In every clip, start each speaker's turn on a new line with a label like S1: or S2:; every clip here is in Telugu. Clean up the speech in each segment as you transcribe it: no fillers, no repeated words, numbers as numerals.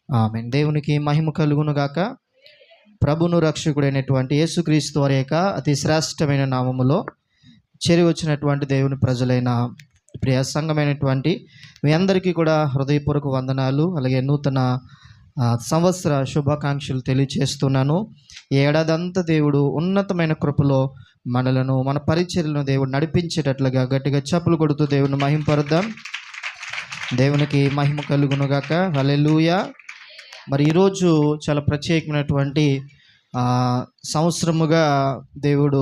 S1: ఆమేన్. దేవునికి మహిమ కలుగును గాక. ప్రభును రక్షకుడైనటువంటి యేసుక్రీస్తు వారి యొక్క అతి శ్రేష్టమైన నామములో చేరి వచ్చినటువంటి దేవుని ప్రజలైన ప్రియ సంఘమైనటువంటి మీ అందరికీ కూడా హృదయపూర్వక వందనాలు, అలాగే నూతన సంవత్సర శుభాకాంక్షలు తెలియజేస్తున్నాను. ఈ ఏడాదంతా దేవుడు ఉన్నతమైన కృపలో మనలను, మన పరిచర్యలను దేవుడు నడిపించేటట్లుగా గట్టిగా చప్పులు కొడుతూ దేవుని మహింపరుద్దాం. దేవునికి మహిమ కలుగునుగాక. హల్లెలూయా. మరి ఈరోజు చాలా ప్రత్యేకమైనటువంటి సంవత్సరముగా దేవుడు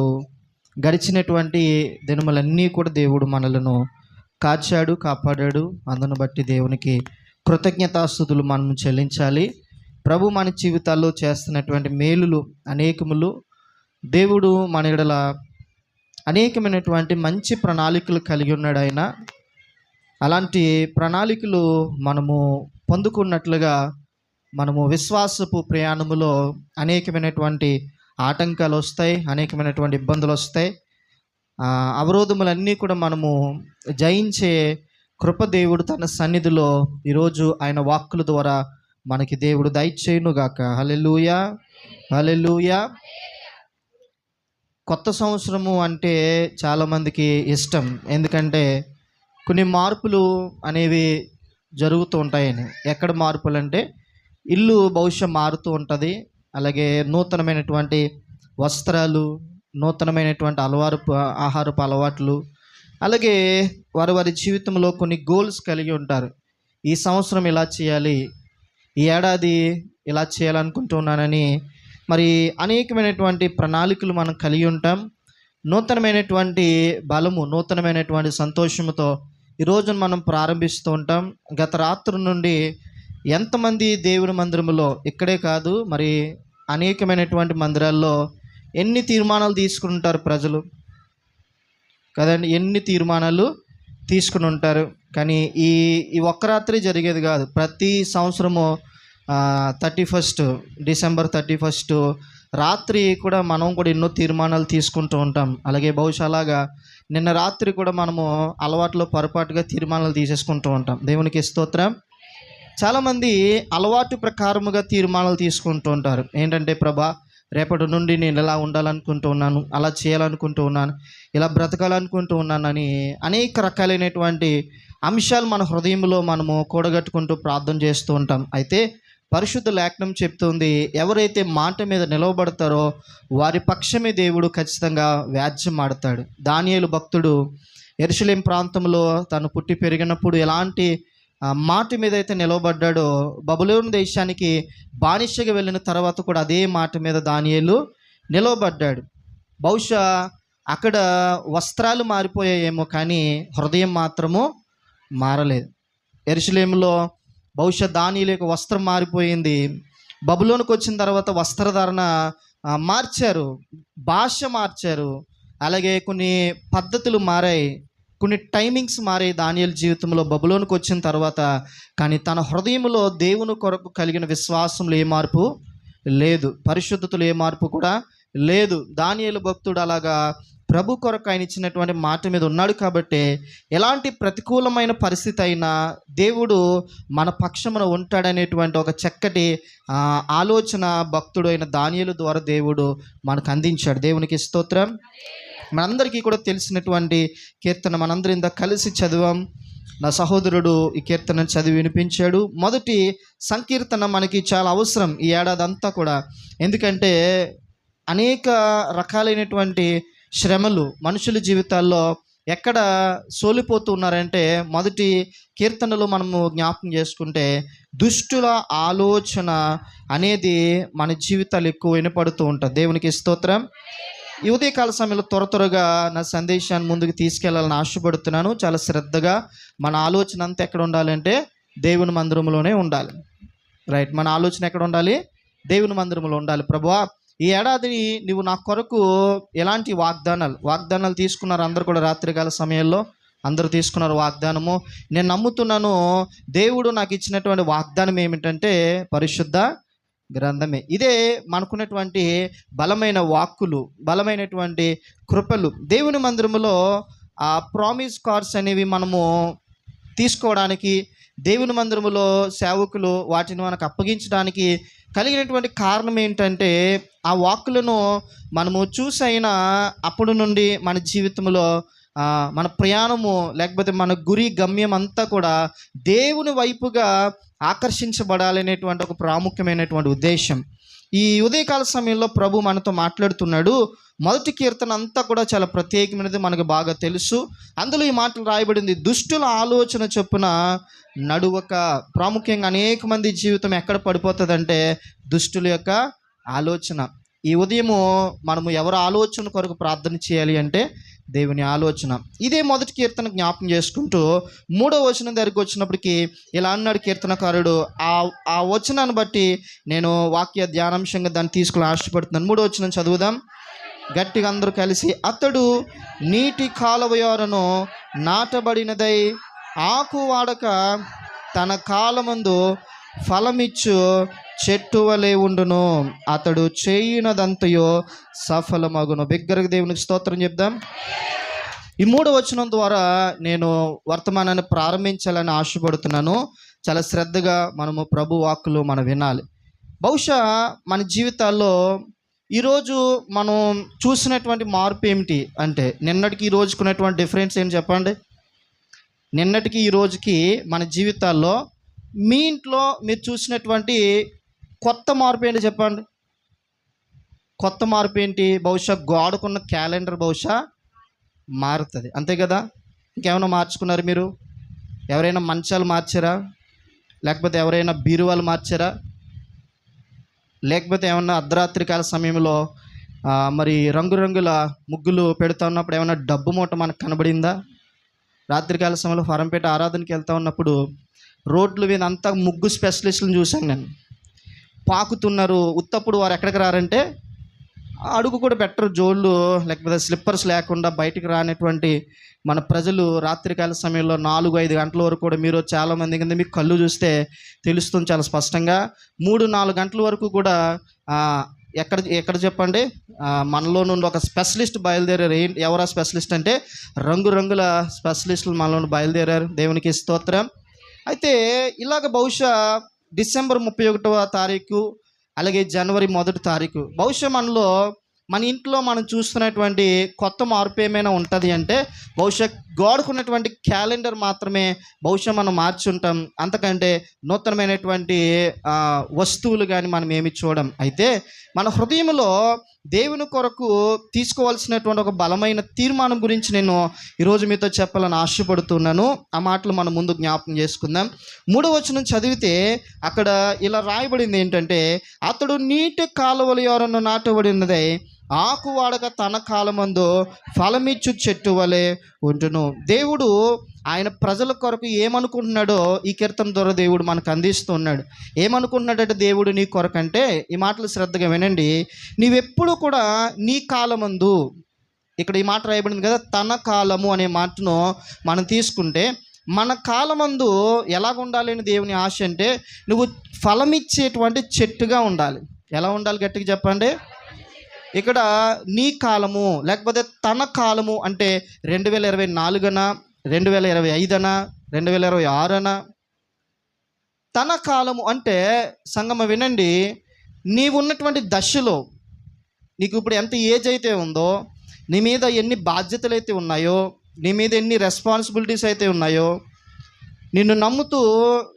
S1: గడిచినటువంటి దినములన్నీ కూడా దేవుడు మనలను కాచాడు, కాపాడాడు. అందును బట్టి దేవునికి కృతజ్ఞతాస్తుతులు మనం చెల్లించాలి. ప్రభు మన జీవితాల్లో చేస్తున్నటువంటి మేలులు అనేకములు. దేవుడు మన ఎడల అనేకమైనటువంటి మంచి ప్రణాళికలు కలిగి ఉన్నాడు ఆయన. అలాంటి ప్రణాళికలు మనము పొందుకున్నట్లుగా మనము విశ్వాసపు ప్రయాణములో అనేకమైనటువంటి ఆటంకాలు వస్తాయి, అనేకమైనటువంటి ఇబ్బందులు వస్తాయి. అవరోధములన్నీ కూడా మనము జయించే కృప దేవుడు తన సన్నిధిలో ఈరోజు ఆయన వాక్కుల ద్వారా మనకి దేవుడు దయచేయునుగాక. హల్లెలూయా, హల్లెలూయా. కొత్త సంవత్సరము అంటే చాలామందికి ఇష్టం, ఎందుకంటే కొన్ని మార్పులు అనేవి జరుగుతూ ఉంటాయని. ఎక్కడ మార్పులు అంటే ఇల్లు బహుశా మారుతూ ఉంటుంది, అలాగే నూతనమైనటువంటి వస్త్రాలు, నూతనమైనటువంటి ఆహారపు అలవాట్లు, అలాగే వారి జీవితంలో కొన్ని గోల్స్ కలిగి ఉంటారు. ఈ సంవత్సరం ఇలా చేయాలి, ఈ ఏడాది ఇలా చేయాలనుకుంటున్నానని మరి అనేకమైనటువంటి ప్రణాళికలు మనం కలిగి ఉంటాం. నూతనమైనటువంటి బలము, నూతనమైనటువంటి సంతోషముతో ఈరోజు మనం ప్రారంభిస్తూ ఉంటాం. గత రాత్రి నుండి ఎంతమంది దేవుని మందిరములో, ఇక్కడే కాదు మరి అనేకమైనటువంటి మందిరాల్లో ఎన్ని తీర్మానాలు తీసుకుంటారు ప్రజలు కదండి, ఎన్ని తీర్మానాలు తీసుకుని ఉంటారు. కానీ ఈ ఒక్క రాత్రి జరిగేది కాదు. ప్రతి సంవత్సరము 31 డిసెంబర్ 31 రాత్రి కూడా మనం కూడా ఎన్నో తీర్మానాలు తీసుకుంటూ ఉంటాం. అలాగే బహుశా అలాగా నిన్న రాత్రి కూడా మనము అలవాట్లో పొరపాటుగా తీర్మానాలు తీసేసుకుంటూ ఉంటాం. దేవునికి స్తోత్రం. చాలామంది అలవాటు ప్రకారముగా తీర్మానాలు తీసుకుంటూ ఉంటారు. ఏంటంటే, ప్రభా రేపటి నుండి నేను ఇలా ఉండాలనుకుంటూ ఉన్నాను, అలా చేయాలనుకుంటూ ఉన్నాను, ఇలా బ్రతకాలనుకుంటూ ఉన్నానని అనేక రకాలైనటువంటి అంశాలు మన హృదయంలో మనము కూడగట్టుకుంటూ ప్రార్థన చేస్తూ ఉంటాం. అయితే పరిశుద్ధ లేఖనం చెప్తుంది, ఎవరైతే మాట మీద నిలవబడతారో వారి పక్షమే దేవుడు ఖచ్చితంగా వ్యాజ్యం ఆడతాడు. దానియేలు భక్తుడు యెరూషలేం ప్రాంతంలో తను పుట్టి పెరిగినప్పుడు ఎలాంటి మాట మీద అయితే నిలవబడ్డాడో, బబులోను దేశానికి బానిసగా వెళ్ళిన తర్వాత కూడా అదే మాట మీద దానియేలు నిలవబడ్డాడు. బహుశా అక్కడ వస్త్రాలు మారిపోయాయేమో, కానీ హృదయం మాత్రము మారలేదు. యెరూషలేములో బహుశా దానియేలు యొక్క వస్త్రం మారిపోయింది. బబులోనుకు వచ్చిన తర్వాత వస్త్రధారణ మార్చారు, భాష మార్చారు, అలాగే కొన్ని పద్ధతులు మారాయి, కొన్ని టైమింగ్స్ మారాయి దానియేలు జీవితంలో బబులోనుకు వచ్చిన తర్వాత. కానీ తన హృదయంలో దేవుని కొరకు కలిగిన విశ్వాసంలో ఏ మార్పు లేదు, పరిశుద్ధతలో ఏ మార్పు కూడా లేదు. దానియేలు భక్తుడు అలాగా ప్రభు కొరకు ఆయన ఇచ్చినటువంటి మాట మీద ఉన్నాడు కాబట్టి ఎలాంటి ప్రతికూలమైన పరిస్థితి అయినా దేవుడు మన పక్షమున ఉంటాడనేటువంటి ఒక చక్కటి ఆలోచన భక్తుడు అయిన దానియేలు ద్వారా దేవుడు మనకు అందించాడు. దేవునికి స్తోత్రం. మనందరికీ కూడా తెలిసినటువంటి కీర్తన మనందరం ఇంత కలిసి చదివాం. నా సహోదరుడు ఈ కీర్తనను చదివి వినిపించాడు. మొదటి సంకీర్తన మనకి చాలా అవసరం ఈ ఏడాది అంతా కూడా. ఎందుకంటే అనేక రకాలైనటువంటి శ్రమలు మనుషుల జీవితాల్లో ఎక్కడ సోలిపోతూ ఉన్నారంటే, మొదటి కీర్తనలో మనము జ్ఞాపకం చేసుకుంటే దుష్టుల ఆలోచన అనేది మన జీవితాలు ఎక్కువ వినపడుతూ ఉంటుంది. దేవునికి స్తోత్రం. ఈ ఉదయకాల సమయంలో త్వరగా నా సందేశాన్ని ముందుకు తీసుకెళ్లాలని ఆశపడుతున్నాను. చాలా శ్రద్ధగా మన ఆలోచన అంతా ఎక్కడ ఉండాలంటే దేవుని మందిరంలోనే ఉండాలి. రైట్, మన ఆలోచన ఎక్కడ ఉండాలి? దేవుని మందిరంలో ఉండాలి. ప్రభువా, ఈ ఏడాది నువ్వు నా కొరకు ఎలాంటి వాగ్దానాలు తీసుకున్నారు? అందరు కూడా రాత్రికాల సమయంలో అందరూ తీసుకున్నారు వాగ్దానము. నేను నమ్ముతున్నాను, దేవుడు నాకు ఇచ్చినటువంటి వాగ్దానం ఏమిటంటే పరిశుద్ధ గ్రంథమే. ఇదే మనకున్నటువంటి బలమైన వాక్కులు, బలమైనటువంటి కృపలు. దేవుని మందిరములో ఆ ప్రామిస్ కార్డ్స్ అనేవి మనము తీసుకోవడానికి దేవుని మందిరములో సేవకులు వాటిని మనకు అప్పగించడానికి కలిగినటువంటి కారణం ఏంటంటే, ఆ వాక్కులను మనము చూసైనా అప్పుడు నుండి మన జీవితంలో మన ప్రయాణము లేకపోతే మన గురి గమ్యం అంతా కూడా దేవుని వైపుగా ఆకర్షించబడాలనేటువంటి ఒక ప్రాముఖ్యమైనటువంటి ఉద్దేశం. ఈ ఉదయకాల సమయంలో ప్రభు మనతో మాట్లాడుతున్నాడు. మొదటి కీర్తన అంతా కూడా చాలా ప్రత్యేకమైనది, మనకు బాగా తెలుసు. అందులో ఈ మాటలు రాయబడింది, దుష్టుల ఆలోచన చొప్పున నడువక. ప్రాముఖ్యంగా అనేక మంది జీవితం ఎక్కడ పడిపోతుందంటే దుష్టుల యొక్క ఆలోచన. ఈ ఉదయము మనము ఎవరి ఆలోచన కొరకు ప్రార్థన చేయాలి అంటే దేవుని ఆలోచన. ఇదే మొదటి కీర్తన జ్ఞాపకం చేసుకుంటూ 3వ వచనం దగ్గరికి వచ్చినప్పటికీ ఇలా అన్నాడు కీర్తనకారుడు. ఆ వచనాన్ని బట్టి నేను వాక్య ధ్యానాంశంగా దాన్ని తీసుకుని ఆశపడుతున్నాను. 3వ వచనం చదువుదాం గట్టిగా అందరూ కలిసి. అతడు నీటి కాలువయోరను నాటబడినదై ఆకు వాడక తన కాలమందు ఫలమిచ్చు చెట్టు వలె ఉండును, అతడు చేయునదంతయో సఫలమగును. బిగ్గరగా దేవునికి స్తోత్రం చెప్దాం. ఈ 3వ వచనం ద్వారా నేను వర్తమానాన్ని ప్రారంభించాలని ఆశపడుతున్నాను. చాలా శ్రద్ధగా మనము ప్రభు వాక్కులు మనం వినాలి. బహుశా మన జీవితాల్లో ఈరోజు మనం చూసినటువంటి మార్పు ఏమిటి అంటే, నిన్నటికి ఈ రోజుకున్నటువంటి డిఫరెన్స్ ఏంటి చెప్పండి? నిన్నటికి ఈ రోజుకి మన జీవితాల్లో మీ ఇంట్లో మీరు చూసినటువంటి కొత్త మార్పు ఏంటి చెప్పండి? కొత్త మార్పు ఏంటి? బహుశా గోడకున్న క్యాలెండర్ బహుశా మారుతుంది, అంతే కదా? ఇంకేమైనా మార్చుకున్నారు మీరు? ఎవరైనా మంచాలు మార్చారా? లేకపోతే ఎవరైనా బీరువాలు మార్చారా? లేకపోతే ఏమన్నా అర్ధరాత్రి కాల సమయంలో మరి రంగురంగుల ముగ్గులు పెడుతూ ఉన్నప్పుడు ఏమైనా డబ్బు మూట మనకు కనబడిందా? రాత్రికాల సమయంలో ఫరంపేట ఆరాధనకి వెళ్తూ ఉన్నప్పుడు రోడ్లు మీద అంతా ముగ్గు స్పెషలిస్టులను చూశాను నేను. పాకుతున్నారు. ఉత్తప్పుడు వారు ఎక్కడికి రారంటే అడుగు కూడా పెట్టరు, జోళ్ళు లేకపోతే స్లిప్పర్స్ లేకుండా బయటికి రానటువంటి మన ప్రజలు రాత్రికాల సమయంలో 4-5 గంటల వరకు కూడా, మీరు చాలామంది కింద మీకు కళ్ళు చూస్తే తెలుస్తుంది చాలా స్పష్టంగా, 3-4 గంటల వరకు కూడా ఎక్కడ చెప్పండి, మనలో నుండి ఒక స్పెషలిస్ట్ బయలుదేరారు. ఎవరా స్పెషలిస్ట్ అంటే రంగురంగుల స్పెషలిస్టులు మనలో నుండి బయలుదేరారు. దేవునికి స్తోత్రం. అయితే ఇలాగ బహుశా డిసెంబర్ 31వ తారీఖు అలాగే జనవరి 1వ తారీఖు బహుశా మన ఇంట్లో మనం చూస్తున్నటువంటి కొత్త మార్పు ఏమైనా ఉంటుంది అంటే, బహుశా గోడకున్నటువంటి క్యాలెండర్ మాత్రమే బహుశా మనం మార్చుంటాం. అంతకంటే నూతనమైనటువంటి వస్తువులు కానీ మనం ఏమి చూడం. అయితే మన హృదయంలో దేవుని కొరకు తీసుకోవాల్సినటువంటి ఒక బలమైన తీర్మానం గురించి నేను ఈరోజు మీతో చెప్పాలని ఆశపడుతున్నాను. ఆ మాటలు మనం ముందు జ్ఞాపకం చేసుకుందాం. 3వ వచనం చదివితే అక్కడ ఇలా రాయబడింది ఏంటంటే, అతడు నీటి కాలువల యోరను నాటబడినదై ఆకు వాడక తన కాలమందు ఫలమిచ్చు చెట్టు వలె ఉంటును. దేవుడు ఆయన ప్రజల కొరకు ఏమనుకుంటున్నాడో ఈ కీర్తన ద్వారా దేవుడు మనకు అందిస్తున్నాడు. ఏమనుకుంటున్నాడంటే దేవుడు నీ కొరకు అంటే, ఈ మాటలు శ్రద్ధగా వినండి. నీవెప్పుడు కూడా నీ కాలమందు, ఇక్కడ ఈ మాట రాయబడింది కదా, తన కాలము అనే మాటను మనం తీసుకుంటే మన కాలమందు ఎలాగ ఉండాలి అని దేవుని ఆశ అంటే, నువ్వు ఫలమిచ్చేటువంటి చెట్టుగా ఉండాలి. ఎలా ఉండాలి గట్టిగా చెప్పండి? ఇక్కడ నీ కాలము లేకపోతే తన కాలము అంటే 2024 2025 2026 తన కాలము అంటే, సంగమ వినండి, నీవు ఉన్నటువంటి దశలో నీకు ఇప్పుడు ఎంత ఏజ్ అయితే ఉందో, నీ మీద ఎన్ని బాధ్యతలు అయితే ఉన్నాయో, నీ మీద ఎన్ని రెస్పాన్సిబిలిటీస్ అయితే ఉన్నాయో, నిన్ను నమ్ముతూ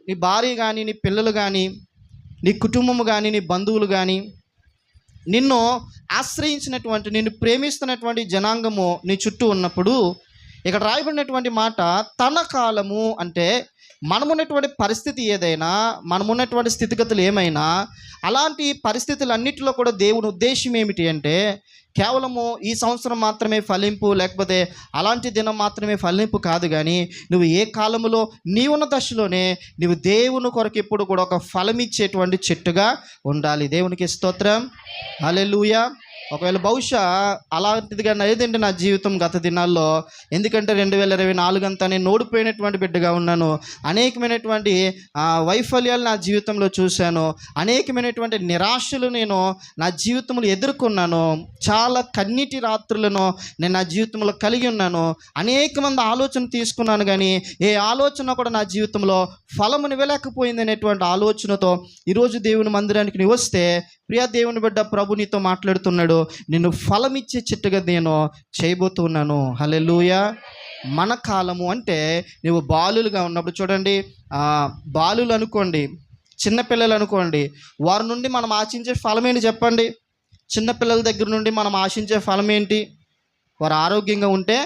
S1: నీ భార్య కానీ, నీ పిల్లలు కానీ, నీ కుటుంబము కానీ, నీ బంధువులు కానీ, నిన్ను ఆశ్రయించినటువంటి, నిన్ను ప్రేమిస్తున్నటువంటి జనాంగము నీ చుట్టూ ఉన్నప్పుడు, ఇక్కడ రాయబడినటువంటి మాట తన కాలము అంటే, మనమున్నటువంటి పరిస్థితి ఏదైనా, మనమున్నటువంటి స్థితిగతులు ఏమైనా, అలాంటి పరిస్థితులన్నిటిలో కూడా దేవుని ఉద్దేశం ఏమిటి అంటే, కేవలము ఈ సంవత్సరం మాత్రమే ఫలింపు లేకపోతే అలాంటి దినం మాత్రమే ఫలింపు కాదు, కానీ నువ్వు ఏ కాలములో నీ ఉన్న దశలోనే నువ్వు దేవుని కొరకు ఎప్పుడు కూడా ఒక ఫలమిచ్చేటువంటి చెట్టుగా ఉండాలి. దేవునికి స్తోత్రం. హల్లెలూయా. ఒకవేళ బహుశా అలాంటిదిగా లేదంటే నా జీవితం గత దినాల్లో, ఎందుకంటే 2024 అంతా నేను ఓడిపోయినటువంటి బిడ్డగా ఉన్నాను. అనేకమైనటువంటి వైఫల్యాలు నా జీవితంలో చూశాను. అనేకమైనటువంటి నిరాశలు నేను నా జీవితంలో ఎదుర్కొన్నాను. చాలా కన్నీటి రాత్రులను నేను నా జీవితంలో కలిగి ఉన్నాను. అనేక మంది ఆలోచన తీసుకున్నాను, కానీ ఏ ఆలోచన కూడా నా జీవితంలో ఫలమునివ్వలేకపోయింది అనేటువంటి ఆలోచనతో ఈరోజు దేవుని మందిరానికి నీవు వస్తే, ప్రియా దేవుని బిడ్డ, ప్రభు నీతో మాట్లాడుతున్నాడు. నిన్ను ఫలమిచ్చే చెట్టుగా నేను చేయబోతున్నాను. హల్లెలూయా. మన కాలము అంటే నువ్వు బాలులుగా ఉన్నప్పుడు చూడండి, బాలులు అనుకోండి, చిన్నపిల్లలు అనుకోండి, వారి నుండి మనం ఆశించే ఫలం ఏంటి చెప్పండి? చిన్నపిల్లల దగ్గర నుండి మనం ఆశించే ఫలం ఏంటి? వారు ఆరోగ్యంగా ఉంటే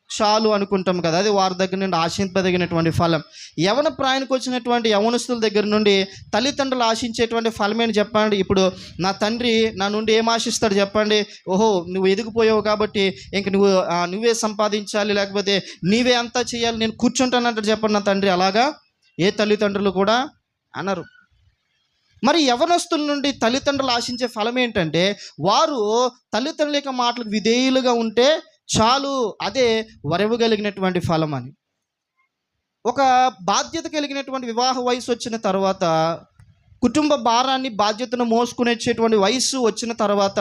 S1: చాలు అనుకుంటాం కదా, అది వారి దగ్గర నుండి ఆశింపదగినటువంటి ఫలం. యవన ప్రాయానికి వచ్చినటువంటి యవనస్తుల దగ్గర నుండి తల్లిదండ్రులు ఆశించేటువంటి ఫలం ఏంటి చెప్పండి? ఇప్పుడు నా తండ్రి నా నుండి ఏం ఆశిస్తాడు చెప్పండి? ఓహో, నువ్వు ఎదిగిపోయావు కాబట్టి ఇంక నువ్వే సంపాదించాలి, లేకపోతే నీవే అంతా చేయాలి, నేను కూర్చుంటానంటాడు చెప్పండి నా తండ్రి. అలాగా ఏ తల్లిదండ్రులు కూడా అనరు. మరి యవనస్తుల నుండి తల్లిదండ్రులు ఆశించే ఫలం ఏంటంటే, వారు తల్లిదండ్రుల యొక్క మాటలకు విధేయులుగా ఉంటే చాలు, అదే వరవగలిగినటువంటి ఫలం అని. ఒక బాధ్యత కలిగినటువంటి వివాహ వయసు వచ్చిన తర్వాత, కుటుంబ భారాన్ని బాధ్యతను మోసుకునేటువంటి వయసు వచ్చిన తర్వాత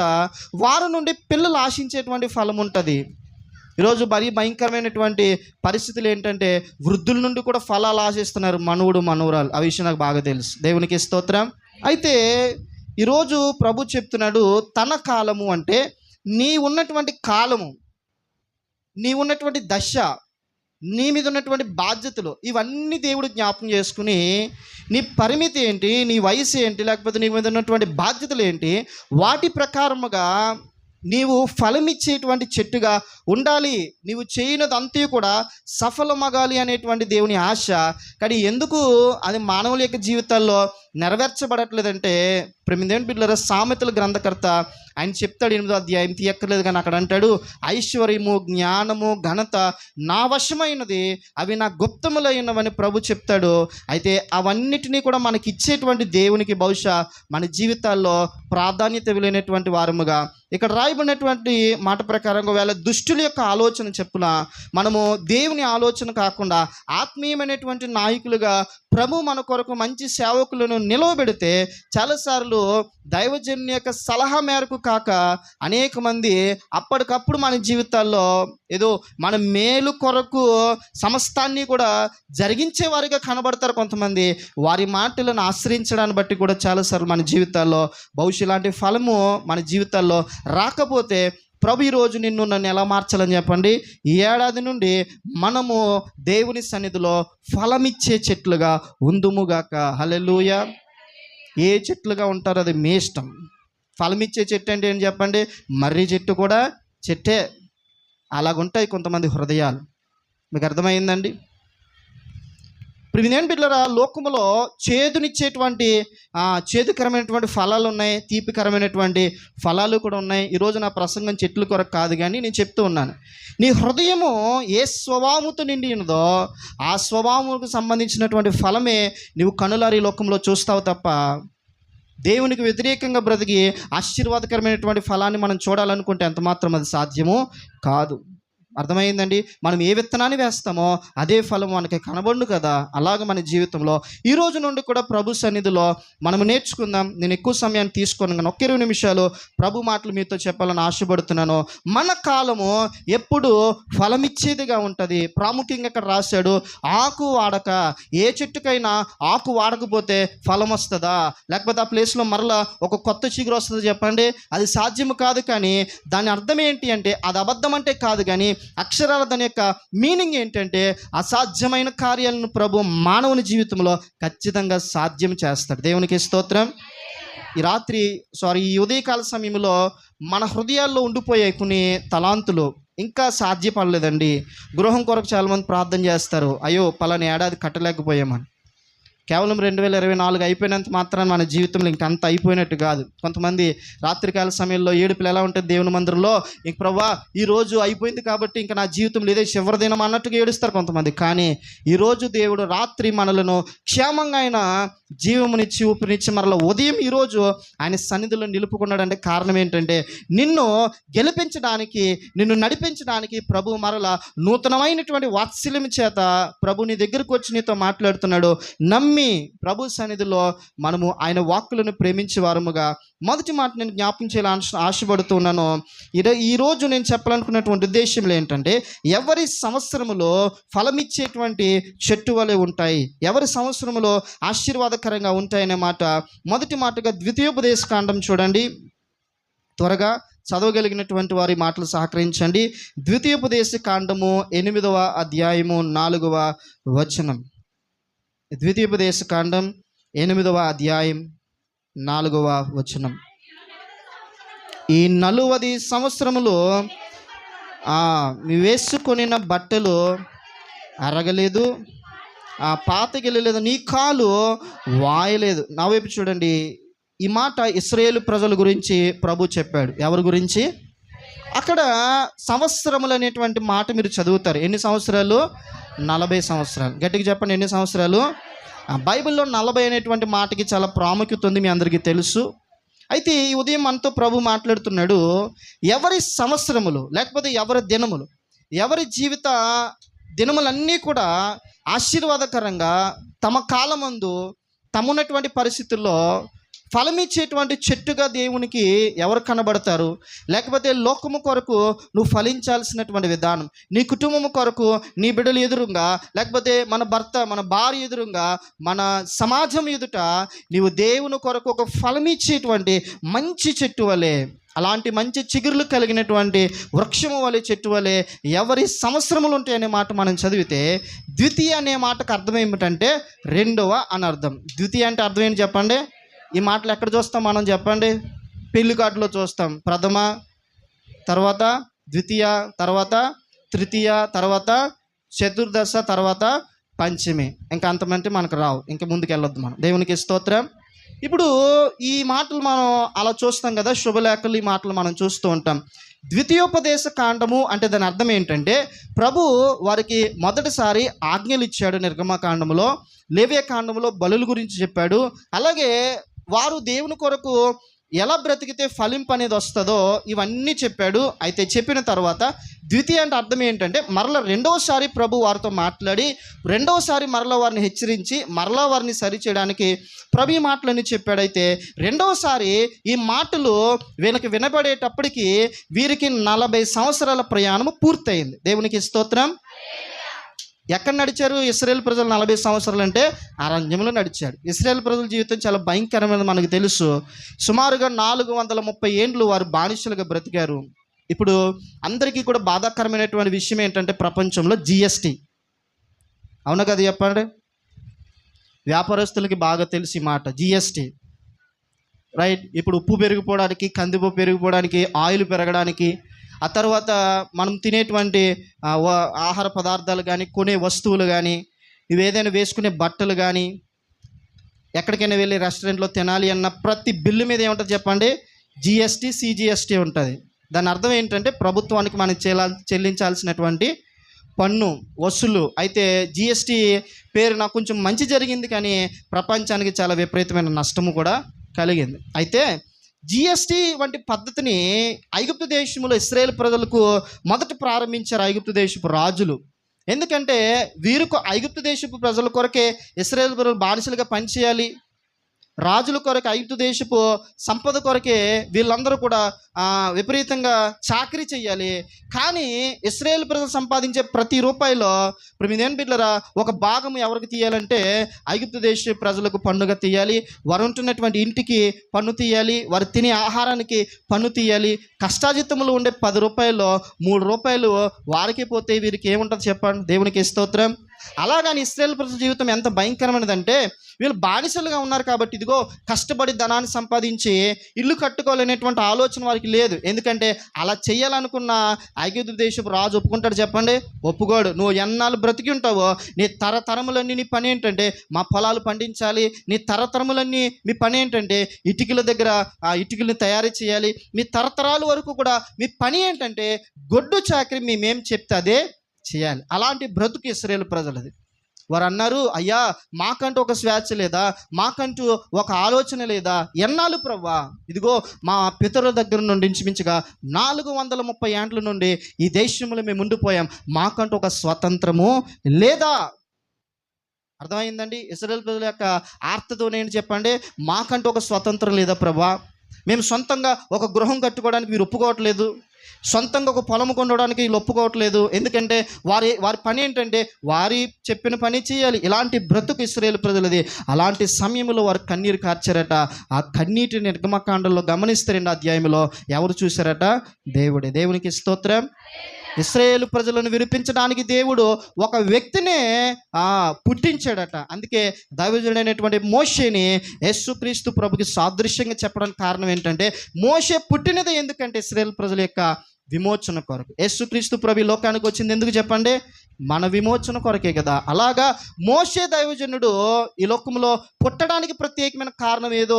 S1: వారి నుండి పిల్లలు ఆశించేటువంటి ఫలం ఉంటుంది. ఈరోజు మరీ భయంకరమైనటువంటి పరిస్థితులు ఏంటంటే, వృద్ధుల నుండి కూడా ఫలాలు ఆశిస్తున్నారు మనవుడు మనవరాలు. ఆ విషయం నాకు బాగా తెలుసు. దేవునికి స్తోత్రం. అయితే ఈరోజు ప్రభు చెప్తున్నాడు, తన కాలము అంటే నీ ఉన్నటువంటి కాలము, నీ ఉన్నటువంటి దశ, నీ మీద ఉన్నటువంటి బాధ్యతలు, ఇవన్నీ దేవుడు జ్ఞాపకం చేసుకుని, నీ పరిమితి ఏంటి, నీ వయసు ఏంటి, లేకపోతే నీ మీద ఉన్నటువంటి బాధ్యతలు ఏంటి, వాటి ప్రకారముగా నీవు ఫలమిచ్చేటువంటి చెట్టుగా ఉండాలి. నీవు చేయనదంతా కూడా సఫలమగాలి అనేటువంటి దేవుని ఆశ. కానీ ఎందుకు అది మానవుల యొక్క జీవితాల్లో నెరవేర్చబడట్లేదంటే, ప్రేమిదేవుని బిడ్డలారా, సామెతల గ్రంథకర్త ఆయన చెప్తాడు, 8వ అధ్యాయం తీయక్కర్లేదు కానీ అక్కడ అంటాడు, ఐశ్వర్యము, జ్ఞానము, ఘనత నా వశమైనది, అవి నా గుప్తములైనవని ప్రభు చెప్తాడు. అయితే అవన్నిటినీ కూడా మనకి ఇచ్చేటువంటి దేవునికి బహుశా మన జీవితాల్లో ప్రాధాన్యత లేనటువంటి వారముగా, ఇక్కడ రాయబడినటువంటి మాట ప్రకారంగా వేళ దుష్టుల యొక్క ఆలోచన చెప్పున మనము దేవుని ఆలోచన కాకుండా ఆత్మీయమైనటువంటి నాయకులుగా ప్రభు మన కొరకు మంచి సేవకులను నిలవబెడితే, చాలాసార్లు దైవజనుని యొక్క సలహా మేరకు కాక అనేక మంది అప్పటికప్పుడు మన జీవితాల్లో ఏదో మన మేలు కొరకు సమస్తాన్ని కూడా జరిగించే వారిగా కనబడతారు కొంతమంది. వారి మాటలను ఆశ్రయించడాన్ని బట్టి కూడా చాలాసార్లు మన జీవితాల్లో బహుశా ఇలాంటి ఫలము మన జీవితాల్లో రాకపోతే, ప్రభు ఈరోజు నన్ను ఎలా మార్చాలని చెప్పండి? ఈ ఏడాది నుండి మనము దేవుని సన్నిధిలో ఫలమిచ్చే చెట్లుగా ఉందుముగాక. హల్లెలూయా. ఏ చెట్లుగా ఉంటారో అది మీ ఇష్టం. ఫలమిచ్చే చెట్టు అంటే ఏంటి చెప్పండి? మర్రి చెట్టు కూడా చెట్టే. అలాగుంటాయి కొంతమంది హృదయాలు. మీకు అర్థమైందండి? ప్రియమైన బిడ్డలారా, లోకములో చేదునిచ్చేటువంటి చేదుకరమైనటువంటి ఫలాలు ఉన్నాయి, తీపికరమైనటువంటి ఫలాలు కూడా ఉన్నాయి. ఈరోజు నా ప్రసంగం చెట్ల కొరకు కాదు, కానీ నేను చెప్తూ ఉన్నాను, నీ హృదయము ఏ స్వభావముతో నిండి ఉన్నదో ఆ స్వభావముకు సంబంధించినటువంటి ఫలమే నీవు కనులారి లోకంలో చూస్తావు తప్ప, దేవునికి వ్యతిరేకంగా బ్రతికి ఆశీర్వాదకరమైనటువంటి ఫలాన్ని మనం చూడాలనుకుంటే ఎంత మాత్రం అది సాధ్యమో కాదు. అర్థమైందండి? మనం ఏ విత్తనాన్ని వేస్తామో అదే ఫలం మనకి కనబడును కదా. అలాగ మన జీవితంలో ఈ రోజు నుండి కూడా ప్రభు సన్నిధిలో మనం నేర్చుకుందాం. నేను ఎక్కువ సమయాన్ని తీసుకోను, కానీ 20 నిమిషాలు ప్రభు మాటలు మీతో చెప్పాలని ఆశపడుతున్నాను. మన కాలము ఎప్పుడు ఫలమిచ్చేదిగా ఉంటుంది. ప్రాముఖ్యంగా ఇక్కడ రాశాడు, ఆకు వాడక, ఏ చెట్టుకైనా ఆకు వాడకపోతే ఫలం వస్తుందా? లేకపోతే ఆ ప్లేస్లో మరలా ఒక కొత్త చిగురు వస్తుందా చెప్పండి? అది సాధ్యము కాదు. కానీ దాని అర్థం ఏంటి అంటే, అది అబద్ధం అంటే కాదు, కానీ అక్షరాల దాని యొక్క మీనింగ్ ఏంటంటే, అసాధ్యమైన కార్యాలను ప్రభు మానవుని జీవితంలో ఖచ్చితంగా సాధ్యం చేస్తాడు. దేవునికి స్తోత్రం. ఈ ఉదయకాల సమయంలో మన హృదయాల్లో ఉండిపోయే కొన్ని తలాంతులు ఇంకా సాధ్యపడలేదండి. గృహం కొరకు చాలామంది ప్రార్థన చేస్తారు, అయ్యో పలానా ఏడాది కట్టలేకపోయామని. కేవలం 2024 అయిపోయినంత మాత్రాన మన జీవితంలో ఇంకంత అయిపోయినట్టు కాదు. కొంతమంది రాత్రికాల సమయంలో ఏడుపులు ఎలా ఉంటుంది దేవుని మందిరంలో, ఇంక ప్రభువా ఈరోజు అయిపోయింది కాబట్టి ఇంకా నా జీవితం లేదే చివరి దినం అన్నట్టుగా ఏడుస్తారు కొంతమంది. కానీ ఈరోజు దేవుడు రాత్రి మనలను క్షేమంగా ఆయన జీవమునిచ్చి ఊపిరినిచ్చి మరలా ఉదయం ఈరోజు ఆయన సన్నిధిలో నిలుపుకున్నాడంటే కారణం ఏంటంటే నిన్ను గెలిపించడానికి, నిన్ను నడిపించడానికి ప్రభు మరలా నూతనమైనటువంటి వాత్సల్యం చేత ప్రభు నీ దగ్గరకు వచ్చి నీతో మాట్లాడుతున్నాడు. నమ్మి ప్రభు సన్నిధిలో మనము ఆయన వాక్కులను ప్రేమించే వారముగా మొదటి మాట నేను జ్ఞాపకం చేయాలని ఆశపడుతున్నాను. ఈరోజు నేను చెప్పాలనుకున్నటువంటి ఉద్దేశంలో ఏంటంటే ఎవరి సంవత్సరములో ఫలమిచ్చేటువంటి చెట్టు వలె ఉంటాయి, ఎవరి సంవత్సరములో ఆశీర్వాదకరంగా ఉంటాయనే మాట మొదటి మాటగా ద్వితీయోపదేశకాండం చూడండి. త్వరగా చదవగలిగినటువంటి వారి మాటలు సహకరించండి. ద్వితీయోపదేశకాండము 8వ అధ్యాయము 4వ వచనం. ద్వితీయోపదేశకాండం 8వ అధ్యాయం 4వ వచనం. ఈ 40 సంవత్సరములో వేసుకొనిన బట్టలు అరగలేదు, పాతకెళ్ళలేదు, నీ కాలు వాయలేదు. నా వైపు చూడండి. ఈ మాట ఇశ్రాయేలు ప్రజల గురించి ప్రభు చెప్పాడు. ఎవరి గురించి? అక్కడ సంవత్సరములు అనేటువంటి మాట మీరు చదువుతారు. ఎన్ని సంవత్సరాలు? 40 సంవత్సరాలు. గట్టిగా చెప్పండి, ఎన్ని సంవత్సరాలు? బైబిల్లో 40 అనేటువంటి మాటకి చాలా ప్రాముఖ్యత ఉంది, మీ అందరికీ తెలుసు. అయితే ఈ ఉదయం మనతో ప్రభు మాట్లాడుతున్నాడు. ఎవరి సంవత్సరములు లేకపోతే ఎవరి దినములు, ఎవరి జీవిత దినములన్నీ కూడా ఆశీర్వాదకరంగా తమ కాలమందు తమున్నటువంటి పరిస్థితుల్లో ఫలమిచ్చేటువంటి చెట్టుగా దేవునికి ఎవరు కనబడతారు? లేకపోతే లోకము కొరకు నువ్వు ఫలించాల్సినటువంటి విధానం, నీ కుటుంబము కొరకు, నీ బిడ్డలు ఎదురుగా, లేకపోతే మన భర్త, మన భార్య ఎదురుగా, మన సమాజం ఎదుట నీవు దేవుని కొరకు ఒక ఫలమిచ్చేటువంటి మంచి చెట్టు వలె, అలాంటి మంచి చిగురులు కలిగినటువంటి వృక్షము వలె, చెట్టు వలె ఎవరి సంవత్సరములు ఉంటాయనే మాట మనం చదివితే, ద్వితీయ అనే మాటకు అర్థం ఏమిటంటే రెండవ అని అర్థం. ద్వితీయ అంటే అర్థం ఏంటి చెప్పండి? ఈ మాటలు ఎక్కడ చూస్తాం మనం చెప్పండి? పెళ్లి కార్డులో చూస్తాం. ప్రథమ, తర్వాత ద్వితీయ, తర్వాత తృతీయ, తర్వాత చతుర్దశ, తర్వాత పంచమి. ఇంకా అంతమంటే మనకు రావు, ఇంకా ముందుకు వెళ్ళొద్దు మనం. దేవునికి స్తోత్రం. ఇప్పుడు ఈ మాటలు మనం అలా చూస్తాం కదా, శుభలేఖలు, ఈ మాటలు మనం చూస్తూ ఉంటాం. ద్వితీయోపదేశ కాండము అంటే దాని అర్థం ఏంటంటే ప్రభు వారికి మొదటిసారి ఆజ్ఞలు ఇచ్చాడు. నిర్గమకాండములో, లేవియ కాండములో బలుల గురించి చెప్పాడు. అలాగే వారు దేవుని కొరకు ఎలా బ్రతికితే ఫలింపు అనేది వస్తుందో ఇవన్నీ చెప్పాడు. అయితే చెప్పిన తర్వాత ద్వితీయ అంటే అర్థం ఏంటంటే మరలా రెండవసారి ప్రభు వారితో మాట్లాడి, రెండవసారి మరలా వారిని హెచ్చరించి, మరలా వారిని సరిచేయడానికి ప్రభు ఈ మాటలన్నీ చెప్పాడు. అయితే రెండవసారి ఈ మాటలు వీళ్ళకి వినబడేటప్పటికి వీరికి 40 సంవత్సరాల ప్రయాణము పూర్తయింది. దేవునికి స్తోత్రం. ఎక్కడ నడిచారు ఇశ్రాయేలు ప్రజలు 40 సంవత్సరాలు అంటే? అరణ్యంలో నడిచాడు. ఇశ్రాయేలు ప్రజల జీవితం చాలా భయంకరమైనది మనకు తెలుసు. సుమారుగా 430 ఏండ్లు వారు బానిసలుగా బ్రతికారు. ఇప్పుడు అందరికీ కూడా బాధాకరమైనటువంటి విషయం ఏంటంటే ప్రపంచంలో GST. అవునా కదా చెప్పండి? వ్యాపారస్తులకి బాగా తెలిసి మాట GST, రైట్? ఇప్పుడు ఉప్పు పెరిగిపోవడానికి, కందిపప్పు పెరిగిపోవడానికి, ఆయిల్ పెరగడానికి, ఆ తర్వాత మనం తినేటువంటి ఆహార పదార్థాలు కానీ, కొనే వస్తువులు కానీ, ఇవి ఏదైనా వేసుకునే బట్టలు కానీ, ఎక్కడికైనా వెళ్ళి రెస్టారెంట్లో తినాలి అన్న ప్రతి బిల్లు మీద ఏముంటుంది చెప్పండి? GST, CGST ఉంటుంది. దాని అర్థం ఏంటంటే ప్రభుత్వానికి మనం చెల్లించాల్సినటువంటి పన్ను వసూలు. అయితే GST పేరు నాకు కొంచెం మంచి జరిగింది, కానీ ప్రపంచానికి చాలా విపరీతమైన నష్టము కూడా కలిగింది. అయితే GST వంటి పద్ధతిని ఐగుప్తు దేశంలో ఇశ్రాయేలు ప్రజలకు మొదట ప్రారంభించారు ఐగుప్తు దేశపు రాజులు. ఎందుకంటే వీరికి ఐగుప్తు దేశపు ప్రజల కొరకే ఇశ్రాయేలు ప్రజలు బానిసలుగా పనిచేయాలి. రాజుల కొరకు, ఐగుప్తు దేశపు సంపద కొరకే వీళ్ళందరూ కూడా విపరీతంగా చాకరీ చేయాలి. కానీ ఇశ్రాయేల్ ప్రజలు సంపాదించే ప్రతి రూపాయిలో ఇప్పుడు మీదేం బిడ్డలారా ఒక భాగం ఎవరికి తీయాలంటే ఐగుప్తు దేశ ప్రజలకు పన్నుగా తీయాలి. వారు ఉంటున్నటువంటి ఇంటికి పన్ను తీయాలి, వారు తినే ఆహారానికి పన్ను తీయాలి. కష్టాజితంలో ఉండే 10 రూపాయల్లో 3 రూపాయలు వారికి పోతే వీరికి ఏముంటుంది చెప్పండి? దేవునికి స్తోత్రం. అలాగని ఇశ్రాయేలు ప్రజల జీవితం ఎంత భయంకరమైనదంటే, వీళ్ళు బానిసలుగా ఉన్నారు కాబట్టి ఇదిగో కష్టపడి ధనాన్ని సంపాదించి ఇల్లు కట్టుకోవాలనేటువంటి ఆలోచన వారికి లేదు. ఎందుకంటే అలా చేయాలనుకున్న ఐగుప్తు దేశపు రాజు ఒప్పుకుంటాడు చెప్పండి? ఒప్పుకోడు. నువ్వు ఎన్నాళ్ళు బ్రతికి ఉంటావో నీ తరతరములన్నీ నీ పని ఏంటంటే మా పొలాలు పండించాలి, నీ తరతరములన్నీ మీ పని ఏంటంటే ఇటుకల దగ్గర ఆ ఇటుకలను తయారు చేయాలి, మీ తరతరాల వరకు కూడా మీ పని ఏంటంటే గొడ్డు చాకరీ మేమేం చెప్తే అదే చేయాలి. అలాంటి బ్రతుకు ఇశ్రాయేలు ప్రజలది. వారు అన్నారు, అయ్యా మాకంటూ ఒక స్వేచ్ఛ లేదా, మాకంటూ ఒక ఆలోచన లేదా? ఎన్నాళ్ళు ప్రవ్వా? ఇదిగో మా పితరుల దగ్గర నుండి ఇంచుమించుగా 430 ఏండ్ల నుండి ఈ దేశంలో మేము ఉండిపోయాం, మాకంటూ ఒక స్వతంత్రము లేదా? అర్థమైందండి ఇశ్రాయేలు ప్రజల యొక్క ఆర్తతో నేను చెప్పండి, మాకంటూ ఒక స్వతంత్రం లేదా ప్రభా? మేము సొంతంగా ఒక గృహం కట్టుకోవడానికి మీరు ఒప్పుకోవట్లేదు, సొంతంగా ఒక పొలం కొనడానికి వీళ్ళు ఒప్పుకోవట్లేదు. ఎందుకంటే వారి పని ఏంటంటే వారి చెప్పిన పని చేయాలి. ఇలాంటి బ్రతుకు ఇశ్రాయేలు ప్రజలది. అలాంటి సమయంలో వారు కన్నీరు కార్చారట. ఆ కన్నీటి నిర్గమకాండంలో గమనిస్తే 2వ అధ్యాయంలో ఎవరు చూశారట? దేవుడే. దేవునికి స్తోత్రం. ఇశ్రాయేలు ప్రజలను విడిపించడానికి దేవుడు ఒక వ్యక్తినే పుట్టించాడట. అందుకే దైవజనుడైనటువంటి మోషేని యేసుక్రీస్తు ప్రభుకి సాదృశ్యంగా చెప్పడానికి కారణం ఏంటంటే, మోషే పుట్టినది ఎందుకంటే ఇశ్రాయేలు ప్రజల యొక్క విమోచన కొరకు. యేసుక్రీస్తు ప్రభు లోకానికి వచ్చింది ఎందుకు చెప్పండి? మన విమోచన కొరకే కదా. అలాగా మోషే దైవజనుడు ఈ లోకంలో పుట్టడానికి ప్రత్యేకమైన కారణం ఏదో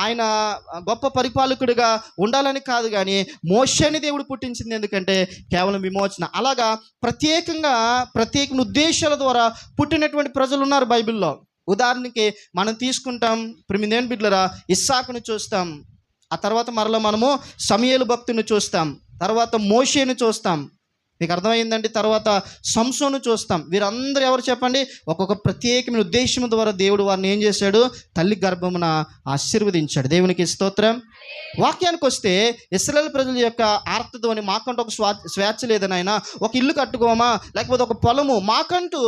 S1: ఆయన గొప్ప పరిపాలకుడిగా ఉండాలని కాదు, కానీ మోషేని దేవుడు పుట్టించింది ఎందుకంటే కేవలం విమోచన. అలాగా ప్రత్యేక ఉద్దేశాల ద్వారా పుట్టినటువంటి ప్రజలు ఉన్నారు బైబిల్లో. ఉదాహరణకి మనం తీసుకుంటాం, ప్రియమైన బిడ్డలారా, ఇస్సాకును చూస్తాం, ఆ తర్వాత మరలా మనము సమూయేలు భక్తుని చూస్తాం, తర్వాత మోషేను చూస్తాం, మీకు అర్థమైందండి, తర్వాత సంసోను చూస్తాం. వీరందరూ ఎవరు చెప్పండి? ఒక్కొక్క ప్రత్యేకమైన ఉద్దేశం ద్వారా దేవుడు వారిని ఏం చేశాడు? తల్లి గర్భమున ఆశీర్వదించాడు. దేవునికి స్తోత్రం. వాక్యానికి వస్తే ఇశ్రాయేలు ప్రజల యొక్క ఆర్తధ్వని, మాకంటూ ఒక స్వేచ్ఛ లేదనైనా, ఒక ఇల్లు కట్టుకోమా, లేకపోతే ఒక పొలము, మాకంటూ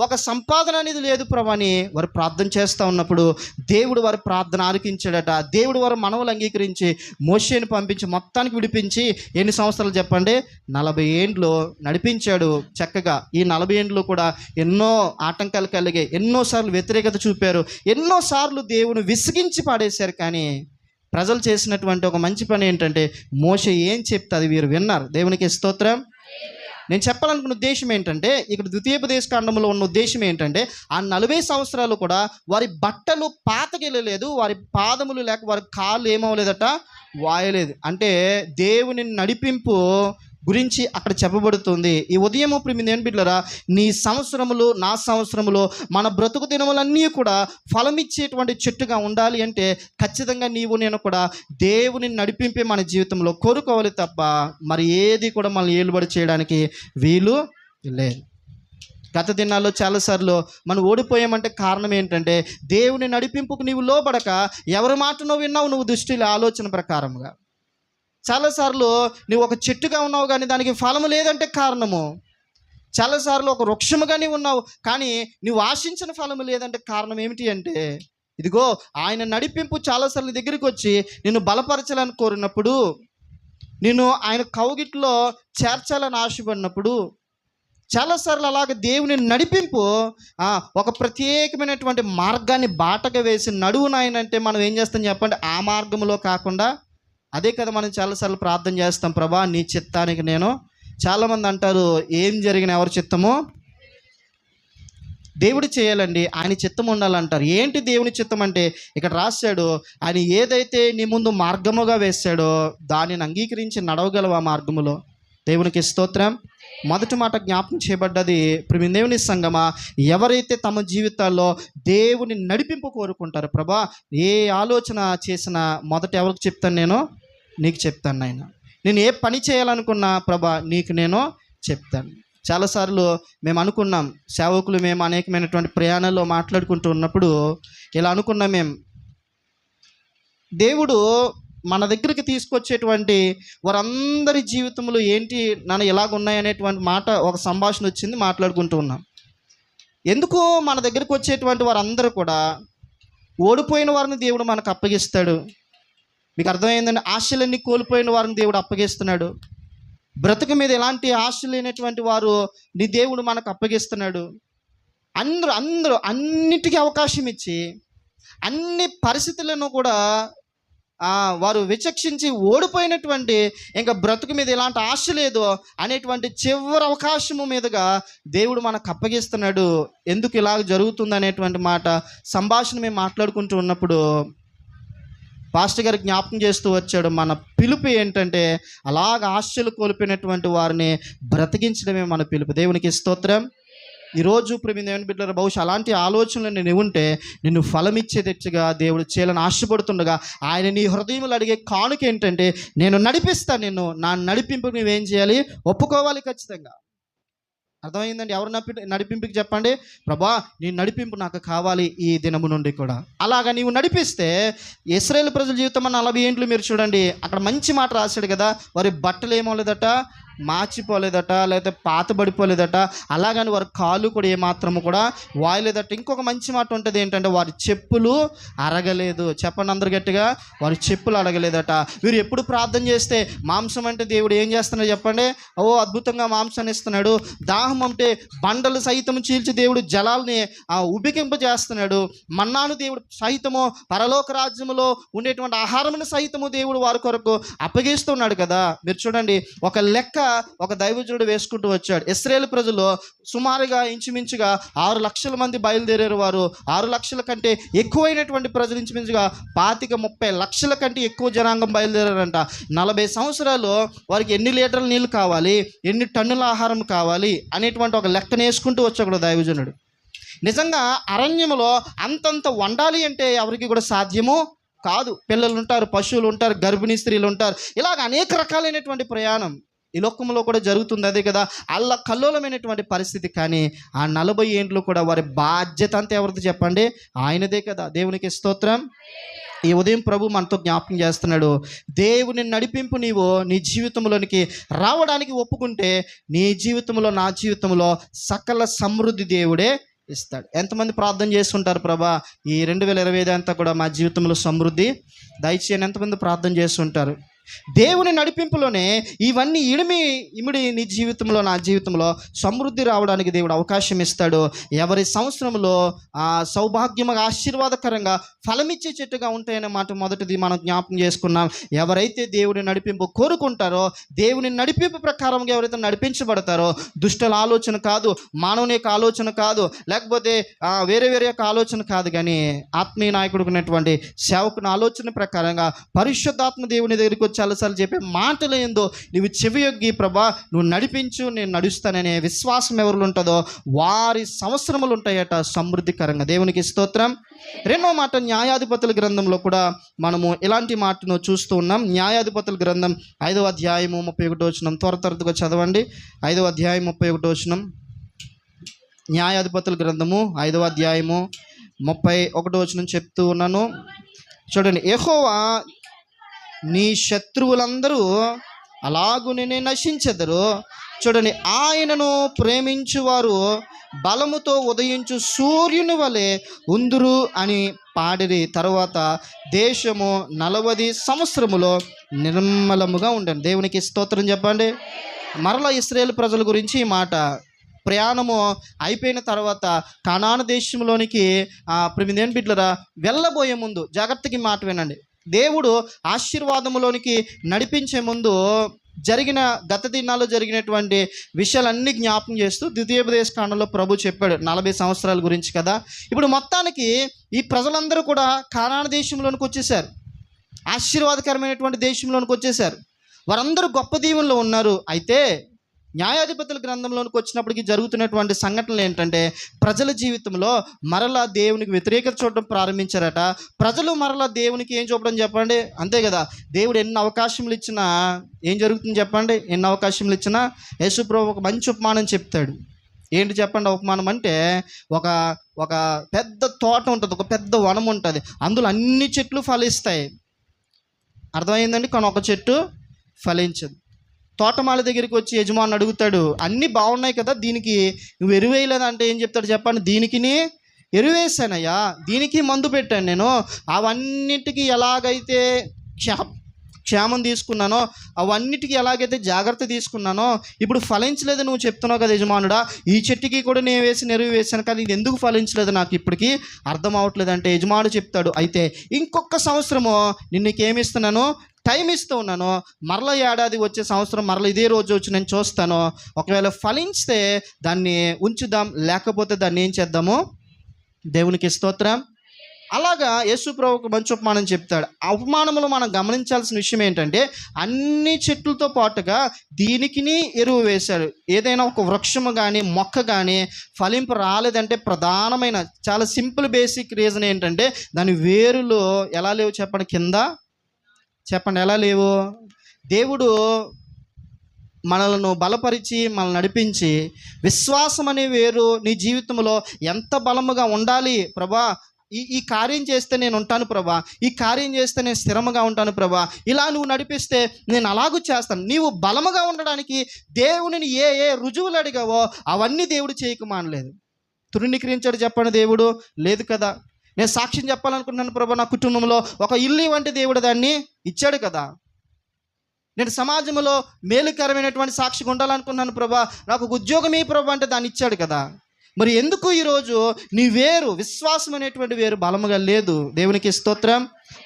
S1: ఒక సంపాదన అనేది లేదు ప్రభు అని వారు ప్రార్థన చేస్తూ ఉన్నప్పుడు దేవుడు వారి ప్రార్థన ఆలకించాడట. దేవుడు వారు మనవులు అంగీకరించి మోషేని పంపించి మొత్తానికి విడిపించి ఎన్ని సంవత్సరాలు చెప్పండి? 40 ఏండ్లు నడిపించాడు చక్కగా. ఈ 40 ఏండ్లు కూడా ఎన్నో ఆటంకాలు కలిగాయి, ఎన్నోసార్లు వ్యతిరేకత చూపారు, ఎన్నోసార్లు దేవుని విసిగించి పాడేశారు. కానీ ప్రజలు చేసినటువంటి ఒక మంచి పని ఏంటంటే, మోషే ఏం చెప్తే అది వీరు విన్నారు. దేవునికి స్తోత్రం. నేను చెప్పాలనుకున్న ఉద్దేశం ఏంటంటే, ఇక్కడ ద్వితీయోపదేశ కాండంలో ఉన్న ఉద్దేశం ఏంటంటే, ఆ 40 సంవత్సరాలు కూడా వారి బట్టలు పాతకెళ్ళలేదు, వారి పాదములు లేక వారి కాళ్ళు ఏమవలేదట, వాయలేదు. అంటే దేవుని నడిపింపు గురించి అక్కడ చెప్పబడుతుంది. ఈ ఉదయము ప్రియమైన బిడ్డలారా, నీ సంవత్సరములు నా సంవత్సరములు మన బ్రతుకు దినములన్నీ కూడా ఫలమిచ్చేటువంటి చెట్టుగా ఉండాలి అంటే ఖచ్చితంగా నీవు నేను కూడా దేవుని నడిపింపే మన జీవితంలో కోరుకోవాలి తప్ప మరి ఏది కూడా మనల్ని ఏలుబడి చేయడానికి వీలు లేదు. గత దినాల్లో చాలాసార్లు మనం ఓడిపోయామంటే కారణం ఏంటంటే, దేవుని నడిపింపుకు నీవు లోబడక ఎవరి మాటనో విన్నావు నువ్వు దృష్టిలో ఆలోచన ప్రకారంగా. చాలాసార్లు నువ్వు ఒక చెట్టుగా ఉన్నావు కానీ దానికి ఫలము లేదంటే కారణము. చాలాసార్లు ఒక వృక్షముగానే ఉన్నావు కానీ నువ్వు ఆశించిన ఫలము లేదంటే కారణం ఏమిటి అంటే, ఇదిగో ఆయన నడిపింపు చాలాసార్లు దగ్గరికి వచ్చి నిన్ను బలపరచాలని కోరినప్పుడు, నిన్ను ఆయన కౌగిట్లో చేర్చాలని ఆశపడినప్పుడు, చాలాసార్లు అలాగ దేవుని నడిపింపు ఒక ప్రత్యేకమైనటువంటి మార్గాన్ని బాటగా వేసి నడువు నాయనంటే మనం ఏం చేస్తాం చెప్పండి? ఆ మార్గంలో కాకుండా అదే కదా మనం చాలాసార్లు ప్రార్థన చేస్తాం, ప్రభా నీ చిత్తానికి నేను. చాలామంది అంటారు, ఏం జరిగిన ఎవరి చిత్తమో దేవుడు చేయాలండి, ఆయన చిత్తం ఉండాలంటారు. ఏంటి దేవుని చిత్తం అంటే, ఇక్కడ రాశాడు, ఆయన ఏదైతే నీ ముందు మార్గముగా వేశాడో దానిని అంగీకరించి నడవగలవు ఆ మార్గములో. దేవునికి స్తోత్రం. మొదటి మాట జ్ఞాపకం చేయబడ్డది, ప్రియమైన దేవుని సంగమా, ఎవరైతే తమ జీవితాల్లో దేవుని నడిపింపు కోరుకుంటారు, ప్రభా ఏ ఆలోచన చేసినా మొదట ఎవరికి చెప్తాను? నేను నీకు చెప్తాను నాయన. నేను ఏ పని చేయాలనుకున్నా ప్రభా నీకు నేను చెప్తాను. చాలాసార్లు మేము అనుకున్నాం, సేవకులు మేము అనేకమైనటువంటి ప్రయాణాల్లో మాట్లాడుకుంటూ ఉన్నప్పుడు ఇలా అనుకున్నాం, మేము దేవుడు మన దగ్గరికి తీసుకొచ్చేటువంటి వారందరి జీవితంలో ఏంటి నన్ను ఎలాగున్నాయనేటువంటి మాట, ఒక సంభాషణ వచ్చింది, మాట్లాడుకుంటూ ఉన్నాం. ఎందుకు మన దగ్గరికి వచ్చేటువంటి వారందరూ కూడా ఓడిపోయిన వారిని దేవుడు మనకు అప్పగిస్తాడు. మీకు అర్థమైందండి? ఆశలన్నీ కోల్పోయిన వారిని దేవుడు అప్పగిస్తున్నాడు. బ్రతుకు మీద ఎలాంటి ఆశ లేనటువంటి వారు నీ దేవుడు మనకు అప్పగిస్తున్నాడు. అందరూ అన్నిటికీ అవకాశం ఇచ్చి అన్ని పరిస్థితులను కూడా వారు విచక్షించి ఓడిపోయినటువంటి, ఇంకా బ్రతుకు మీద ఎలాంటి ఆశ లేదు అనేటువంటి చివరి అవకాశము మీదుగా దేవుడు మనకు అప్పగిస్తున్నాడు. ఎందుకు ఇలాగ జరుగుతుంది అనేటువంటి మాట సంభాషణ మేము మాట్లాడుకుంటూ ఉన్నప్పుడు పాస్టర్ గారు జ్ఞాపకం చేస్తూ వచ్చాడు. మన పిలుపు ఏంటంటే అలాగ ఆశలు కోల్పోయినటువంటి వారిని బ్రతికించడమే మన పిలుపు. దేవునికి స్తోత్రం. ఈరోజు ప్రేమ దేవుని బిడ్డలారా, బహుశా అలాంటి ఆలోచనలు నేను ఉంటే నిన్ను ఫలమిచ్చేటట్టుగా దేవుడు చేయాలని ఆశపడుతుండగా ఆయన నీ హృదయంలో అడిగే కానుక ఏంటంటే, నేను నడిపిస్తాను, నిన్ను నా నడిపింపుకు నువ్వేం చేయాలి? ఒప్పుకోవాలి ఖచ్చితంగా. అర్థమైందండి? ఎవరు నడిపింపుకి చెప్పండి, ప్రభా నీ నడిపింపు నాకు కావాలి ఈ దినము నుండి కూడా. అలాగా నీవు నడిపిస్తే ఇశ్రాయేలు ప్రజల జీవితం 40 ఏండ్లు మీరు చూడండి, అక్కడ మంచి మాట రాశాడు కదా, వారి బట్టలు ఏమవలేదట, మార్చిపోలేదట, లేకపోతే పాతబడిపోలేదట, అలాగని వారి కాళ్ళు కూడా ఏమాత్రము కూడా వాయలేదట. ఇంకొక మంచి మాట ఉంటుంది ఏంటంటే, వారి చెప్పులు అరగలేదు. చెప్పండి అందరు గట్టిగా, వారి చెప్పులు అరగలేదట. వీరు ఎప్పుడు ప్రార్థన చేస్తే మాంసం అంటే దేవుడు ఏం చేస్తున్నాడు చెప్పండి? అద్భుతంగా మాంసాన్ని ఇస్తున్నాడు. దాహం అంటే బండలు సైతం చీల్చి దేవుడు జలాల్ని ఉబికింపజేస్తున్నాడు. మన్నాను దేవుడు సైతము పరలోక రాజ్యములో ఉండేటువంటి ఆహారమును సైతము దేవుడు వారి కొరకు అప్పగిస్తున్నాడు కదా. మీరు చూడండి, ఒక దైవజనుడు వేసుకుంటూ వచ్చాడు. ఇశ్రాయేలు ప్రజలు సుమారుగా ఇంచుమించుగా 6 లక్షల మంది బయలుదేరారు. వారు 6 లక్షల కంటే ఎక్కువైనటువంటి ప్రజలు ఇంచుమించుగా 25-30 లక్షల కంటే ఎక్కువ జనాంగం బయలుదేరారంట. 40 సంవత్సరాలు వారికి ఎన్ని లీటర్ల నీళ్ళు కావాలి, ఎన్ని టన్నుల ఆహారం కావాలి అనేటువంటి ఒక లెక్కన వేసుకుంటూ వచ్చాడు దైవజనుడు. నిజంగా అరణ్యంలో అంతంత వండాలి అంటే ఎవరికి కూడా సాధ్యము కాదు. పిల్లలు ఉంటారు, పశువులు ఉంటారు, గర్భిణీ స్త్రీలు ఉంటారు, ఇలాగ అనేక రకాలైనటువంటి ప్రయాణం ఈ లోకంలో కూడా జరుగుతుంది. అదే కదా కల్లోలమైనటువంటి పరిస్థితి. కానీ ఆ 40 ఏండ్లు కూడా వారి బాధ్యత అంతా ఎవరిది చెప్పండి? ఆయనదే కదా. దేవునికి స్తోత్రం. ఈ ఉదయం ప్రభు మనతో జ్ఞాపకం చేస్తున్నాడు, దేవుని నడిపింపు నీవు నీ జీవితంలోనికి రావడానికి ఒప్పుకుంటే నీ జీవితంలో, నా జీవితంలో సకల సమృద్ధి దేవుడే ఇస్తాడు. ఎంతమంది ప్రార్థన చేస్తుంటారు, ప్రభా ఈ 2025 అంతా కూడా మా జీవితంలో సమృద్ధి దయచేయని ఎంతమంది ప్రార్థన చేస్తుంటారు? దేవుని నడిపింపులోనే ఇవన్నీ ఇమిడి నీ జీవితంలో, నా జీవితంలో సమృద్ధి రావడానికి దేవుడు అవకాశం ఇస్తాడు. ఎవరి సంవత్సరంలో సౌభాగ్యముగా ఆశీర్వాదకరంగా ఫలమిచ్చే చెట్టుగా ఉంటాయనే మాట మొదటిది మనం జ్ఞాపకం చేసుకున్నాం. ఎవరైతే దేవుని నడిపింపు కోరుకుంటారో, దేవుని నడిపింపు ప్రకారంగా ఎవరైతే నడిపించబడతారో, దుష్టుల ఆలోచన కాదు, మానవుని యొక్క ఆలోచన కాదు, లేకపోతే వేరే యొక్క ఆలోచన కాదు, కానీ ఆత్మీయ నాయకుడు ఉన్నటువంటి సేవకుని ఆలోచన ప్రకారంగా పరిశుద్ధాత్మ దేవుని దగ్గరికి చాలాసార్లు చెప్పే మాటలు ఏందో నువ్వు చెవియొగ్గి, ప్రభా నువ్వు నడిపించు, నేను నడుస్తాననే విశ్వాసం ఎవరు ఉంటుందో వారి సంవత్సరములు ఉంటాయట సమృద్ధికరంగా. దేవునికి స్తోత్రం. రెండో మాట, న్యాయాధిపతుల గ్రంథంలో కూడా మనము ఇలాంటి మాటను చూస్తూ ఉన్నాం. న్యాయాధిపతుల గ్రంథం 5వ అధ్యాయము 31వ వచనం, త్వరగా చదవండి. 5వ అధ్యాయం 31వ వచనం. న్యాయాధిపతుల గ్రంథము 5వ అధ్యాయము 31వ వచనం చెప్తూ ఉన్నాను. చూడండి, యెహోవా నీ శత్రువులందరూ అలాగునే నశించెదరు. చూడండి, ఆయనను ప్రేమించువారు బలముతో ఉదయించు సూర్యుని వలె ఉందురు అని పాడిరి. తరువాత దేశము 40 సంవత్సరములో నిర్మలముగా ఉండను. దేవునికి స్తోత్రం చెప్పండి. మరలా ఇశ్రాయేలు ప్రజల గురించి ఈ మాట. ప్రయాణము అయిపోయిన తర్వాత కనాను దేశంలోనికి ప్రియమైన బిడ్డలారా వెళ్ళబోయే ముందు జాగ్రత్తగా మాట వినండి. దేవుడు ఆశీర్వాదములోనికి నడిపించే ముందు గత దినాల్లో జరిగినటువంటి విషయాలన్నీ జ్ఞాపకం చేస్తూ ద్వితీయోపదేశ కాండంలో ప్రభు చెప్పాడు 40 సంవత్సరాల గురించి కదా. ఇప్పుడు మొత్తానికి ఈ ప్రజలందరూ కూడా కనాను దేశంలోనికి వచ్చేసారు, ఆశీర్వాదకరమైనటువంటి దేశంలోనికి వచ్చేసారు. వారందరూ గొప్ప దీవెనలో ఉన్నారు. అయితే న్యాయాధిపతుల గ్రంథంలోనికి వచ్చినప్పటికీ జరుగుతున్నటువంటి సంఘటనలు ఏంటంటే, ప్రజల జీవితంలో మరలా దేవునికి వ్యతిరేకత చూడడం ప్రారంభించారట. ప్రజలు మరలా దేవునికి ఏం చూపడం చెప్పండి? అంతే కదా, దేవుడు ఎన్ని అవకాశములు ఇచ్చినా ఏం జరుగుతుంది చెప్పండి? ఎన్ని అవకాశములు ఇచ్చినా యేసు ప్రభువు ఒక మంచి ఉపమానం చెప్తాడు. ఏంటి చెప్పండి ఉపమానం అంటే, ఒక పెద్ద తోట ఉంటుంది, ఒక పెద్ద వనం ఉంటుంది, అందులో అన్ని చెట్లు ఫలిస్తాయి. అర్థమైందండి? కానీ ఒక చెట్టు ఫలించదు. తోటమాల దగ్గరికి వచ్చి యజమాని అడుగుతాడు, అన్నీ బాగున్నాయి కదా, దీనికి నువ్వు ఎరువేయలేదంటే ఏం చెప్తాడు చెప్పండి? దీనికి ఎరువేసానయ్యా, దీనికి మందు పెట్టాను నేను, అవన్నిటికీ ఎలాగైతే క్షేమం తీసుకున్నానో, అవన్నిటికీ ఎలాగైతే జాగ్రత్త తీసుకున్నానో ఇప్పుడు ఫలించలేదు నువ్వు చెప్తున్నావు కదా యజమానుడా, ఈ చెట్టుకి కూడా నేను నెరువు వేశాను కానీ ఇది ఎందుకు ఫలించలేదు నాకు ఇప్పటికీ అర్థం అవ్వట్లేదు అంటే యజమానుడు చెప్తాడు, అయితే ఇంకొక సంవత్సరము నిన్నుకేమిస్తున్నాను, టైం ఇస్తూ ఉన్నాను, మరల ఏడాది వచ్చే సంవత్సరం మరల ఇదే రోజు వచ్చి నేను చూస్తాను, ఒకవేళ ఫలించితే దాన్ని ఉంచుదాం, లేకపోతే దాన్ని ఏం చేద్దాము. దేవునికి స్తోత్రం. అలాగా యేసు ప్రభు ఒక మంచి ఉపమానం చెప్తాడు. ఆ ఉపమానంలో మనం గమనించాల్సిన విషయం ఏంటంటే అన్ని చెట్లతో పాటుగా దీనికిని ఎరువు వేశాడు. ఏదైనా ఒక వృక్షము కానీ మొక్క కానీ ఫలింపు రాలేదంటే ప్రధానమైన చాలా సింపుల్ బేసిక్ రీజన్ ఏంటంటే దాని వేరులు ఎలా లేవు చెప్పండి, కింద చెప్పండి ఎలా లేవు. దేవుడు మనలను బలపరిచి మనల్ని నడిపించి విశ్వాసం అనే వేరు నీ జీవితంలో ఎంత బలముగా ఉండాలి ప్రభా, ఈ కార్యం చేస్తే నేను ఉంటాను ప్రభా, ఈ కార్యం చేస్తే నేను స్థిరముగా ఉంటాను ప్రభా, ఇలా నువ్వు నడిపిస్తే నేను అలాగూ చేస్తాను. నీవు బలముగా ఉండడానికి దేవునిని ఏ ఏ రుజువులు అడిగావో అవన్నీ దేవుడు చేయకమానలేదు. తృణీకరించాడు చెప్పండి దేవుడు, లేదు కదా. నేను సాక్ష్యం చెప్పాలనుకుంటున్నాను ప్రభా, నా కుటుంబంలో ఒక ఇల్లు వంటి దేవుడు దాన్ని ఇచ్చాడు కదా. నేను సమాజంలో మేలుకరమైనటువంటి సాక్షిగా ఉండాలనుకున్నాను ప్రభా, నాకు ఒక ఉద్యోగమే ప్రభా అంటే దాన్ని ఇచ్చాడు కదా. మరి ఎందుకు ఈరోజు నీ వేరు విశ్వాసం అనేటువంటి వేరు బలముగా లేదు. దేవునికి స్తోత్రం.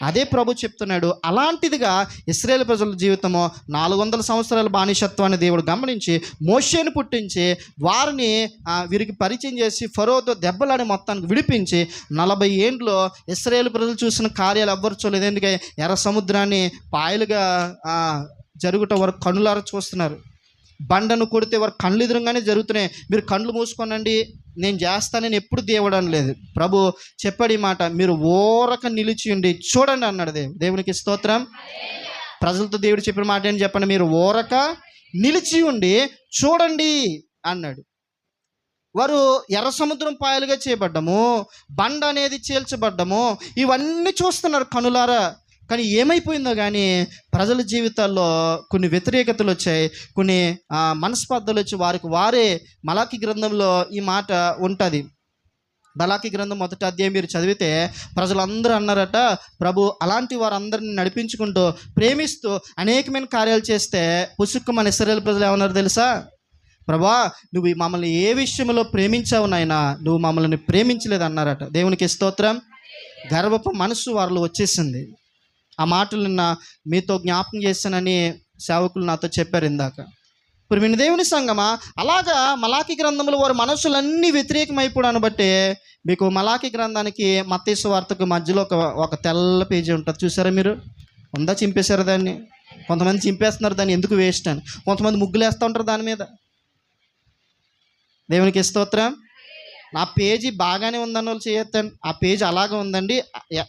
S1: అదే ప్రభు చెప్తున్నాడు. అలాంటిదిగా ఇశ్రాయేలు ప్రజల జీవితము 400 సంవత్సరాల బానిసత్వాన్ని దేవుడు గమనించి మోషేను పుట్టించి వారిని వీరికి పరిచయం చేసి ఫరోతో దెబ్బలాడి మొత్తానికి విడిపించి 40 ఏండ్లో ఇశ్రాయేలు ప్రజలు చూసిన కార్యాలు ఎవ్వరు చూడలేదు. ఎందుకంటే ఎర్ర సముద్రాన్ని పాయలుగా జరుగుట వారు కన్నులారా చూస్తున్నారు. బండను కొడితే వారు కళ్ళు ఎదురుగానే జరుగుతున్నాయి. మీరు కళ్ళు మూసుకోనండి, నేను చేస్తానని ఎప్పుడు దేవుడు అనలేదు. ప్రభు చెప్పాడు ఈ మాట, మీరు ఓరక నిలిచి ఉండి చూడండి అన్నాడు. దేవునికి స్తోత్రం. ప్రజలతో దేవుడు చెప్పిన మాట ఏంటి చెప్పండి, మీరు ఓరక నిలిచి ఉండి చూడండి అన్నాడు. వారు ఎర్ర సముద్రం పాయలుగా చేయబడ్డము, బండ అనేది చీల్చబడ్డము, ఇవన్నీ చూస్తున్నారు కనులారా. కానీ ఏమైపోయిందో కానీ ప్రజల జీవితాల్లో కొన్ని వ్యతిరేకతలు వచ్చాయి, కొన్ని మనస్పర్ధలు వచ్చి వారికి వారే. మలాకి గ్రంథంలో ఈ మాట ఉంటుంది. మలాకి గ్రంథం 1వ అధ్యాయం మీరు చదివితే ప్రజలందరూ అన్నారట, ప్రభు అలాంటి వారందరిని నడిపించుకుంటూ ప్రేమిస్తూ అనేకమైన కార్యాలు చేస్తే పుసుక్కు మన ఇశ్రాయేలు ప్రజలు ఏమన్నారు తెలుసా, ప్రభా నువ్వు మమ్మల్ని ఏ విషయంలో ప్రేమించావు నాయనా, నువ్వు మమ్మల్ని ప్రేమించలేదు అన్నారట. దేవునికి స్తోత్రం. గర్వపు మనసు వారిలో వచ్చేసింది. ఆ మాటలు నిన్న మీతో జ్ఞాపకం చేశానని సేవకులు నాతో చెప్పారు ఇందాక. ఇప్పుడు మీ దేవుని సంగమా, అలాగా మలాకి గ్రంథంలో వారి మనసులన్నీ వ్యతిరేకమైపోవడాన్ని బట్టి మీకు మలాకి గ్రంథానికి మత్తయి సువార్తకు మధ్యలో ఒక తెల్ల పేజీ ఉంటుంది చూసారా, మీరు ఉందా? చింపేశారు దాన్ని. కొంతమంది చింపేస్తున్నారు దాన్ని, ఎందుకు వేస్ట్ అని. కొంతమంది ముగ్గులు వేస్తూ ఉంటారు దాని మీద. దేవునికి స్తోత్రం. నా పేజీ బాగానే ఉందన్న వాళ్ళు చేయొద్దండి. ఆ పేజీ అలాగే ఉందండి,